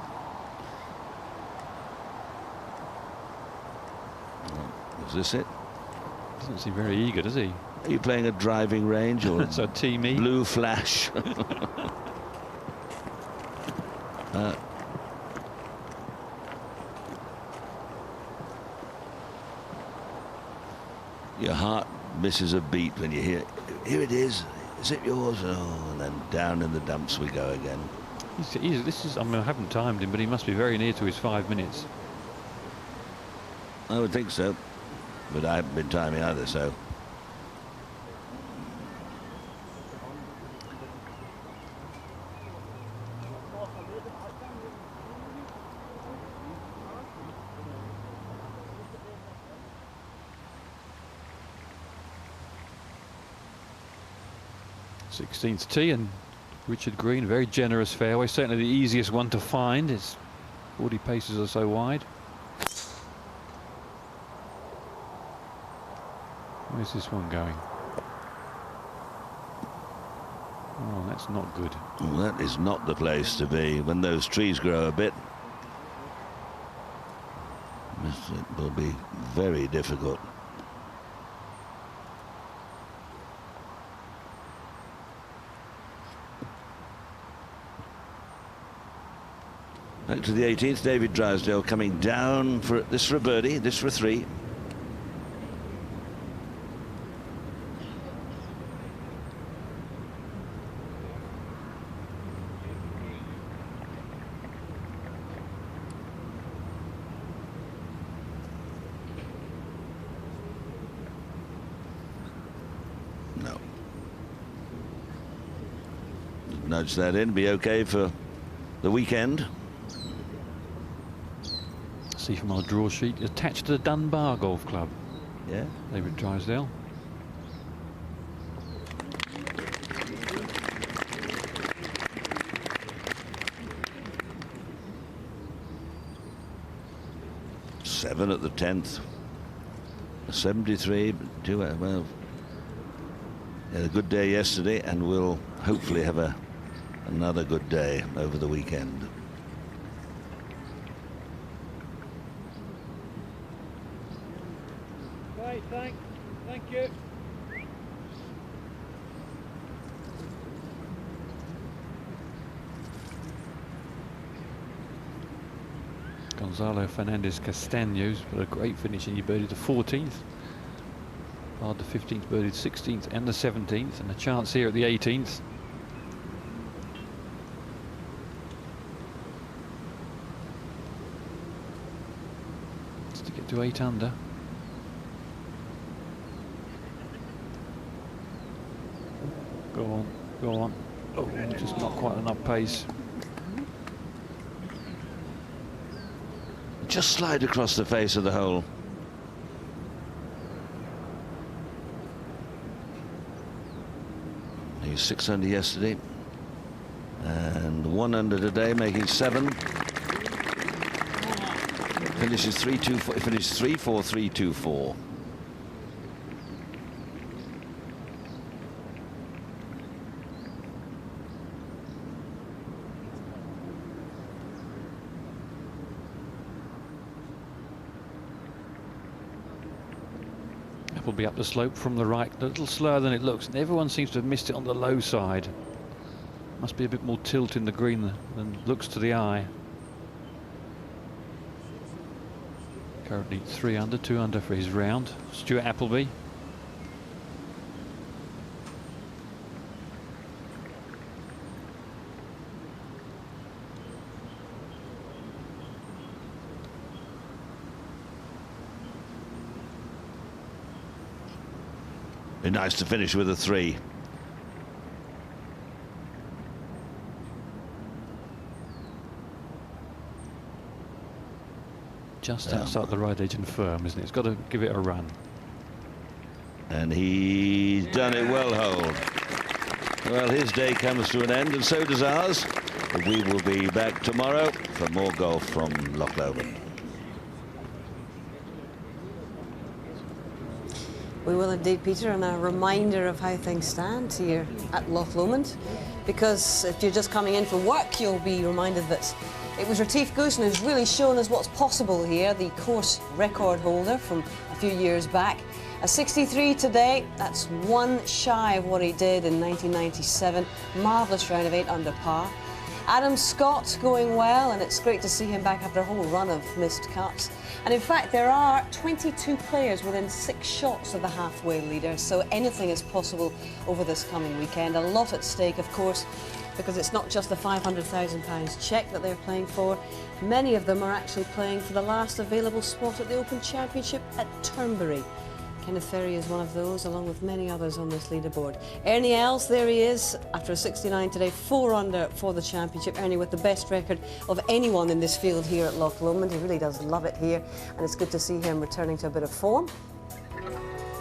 Is this it? Doesn't seem very eager, does he? Are you playing a driving range or so teamy? Blue flash? Your heart misses a beat when you hear, here it is it yours? Oh, and then down in the dumps we go again. I mean, I haven't timed him, but he must be very near to his 5 minutes. I would think so, but I haven't been timing either, so. Sixteenth tee, and Richard Green, very generous fairway, certainly the easiest one to find. It's 40 paces or so wide. Where's this one going? Oh, that's not good. Well, that is not the place to be when those trees grow a bit. It will be very difficult. Back to the 18th, David Drysdale coming down for this for a birdie, this for a 3. No. Nudge that in, be okay for the weekend. see from our draw sheet, attached to the Dunbar Golf Club. Yeah. David Drysdale. Seven at the 10th. 73. Well, had a good day yesterday, and we'll hopefully have another good day over the weekend. Okay, thank you. Gonzalo Fernandez Castaños, but a great finish, and he birdied the 14th. Barred the 15th, birdied 16th and the 17th, and a chance here at the 18th. Just to get to 8 under. Go on, go on. Oh, just not quite enough pace. Just slide across the face of the hole. He was 6 under yesterday and 1 under today, making 7. Finishes 3-2-4. He finished 3-4-3-2-4. Will be up the slope from the right, a little slower than it looks, and everyone seems to have missed it on the low side. Must be a bit more tilt in the green than looks to the eye. Currently 3 under, 2 under for his round. Stuart Appleby. Be nice to finish with a 3. Just outside the right edge and firm, isn't it? It's got to give it a run. And he's done it well, Hold. Well, his day comes to an end, and so does ours. We will be back tomorrow for more golf from Loch Lomond. We will indeed, Peter, and a reminder of how things stand here at Loch Lomond, because if you're just coming in for work, you'll be reminded that it was Retief Goosen who's really shown us what's possible here, the course record holder from a few years back. A 63 today, that's 1 shy of what he did in 1997. Marvellous round of 8 under par. Adam Scott going well, and it's great to see him back after a whole run of missed cuts. And in fact, there are 22 players within 6 shots of the halfway leader, so anything is possible over this coming weekend. A lot at stake, of course, because it's not just the £500,000 cheque that they're playing for. Many of them are actually playing for the last available spot at the Open Championship at Turnberry. Kenneth Ferry is one of those, along with many others on this leaderboard. Ernie Els, there he is, after a 69 today, 4 under for the championship. Ernie with the best record of anyone in this field here at Loch Lomond. He really does love it here, and it's good to see him returning to a bit of form.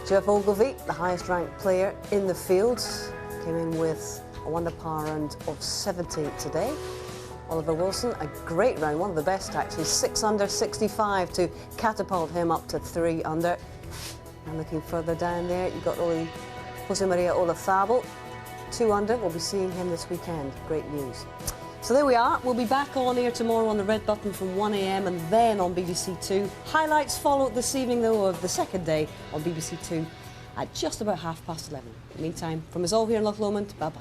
Jeff Ogilvie, the highest ranked player in the field, came in with a 1 under par round of 70 today. Oliver Wilson, a great round, one of the best actually, 6 under 65 to catapult him up to 3 under. And looking further down there, you've got Jose Maria Olazabal, 2 under. We'll be seeing him this weekend. Great news. So there we are. We'll be back on air tomorrow on the Red Button from 1 AM and then on BBC Two. Highlights follow this evening, though, of the second day on BBC Two at just about 11:30. In the meantime, from us all here in Loch Lomond, bye-bye.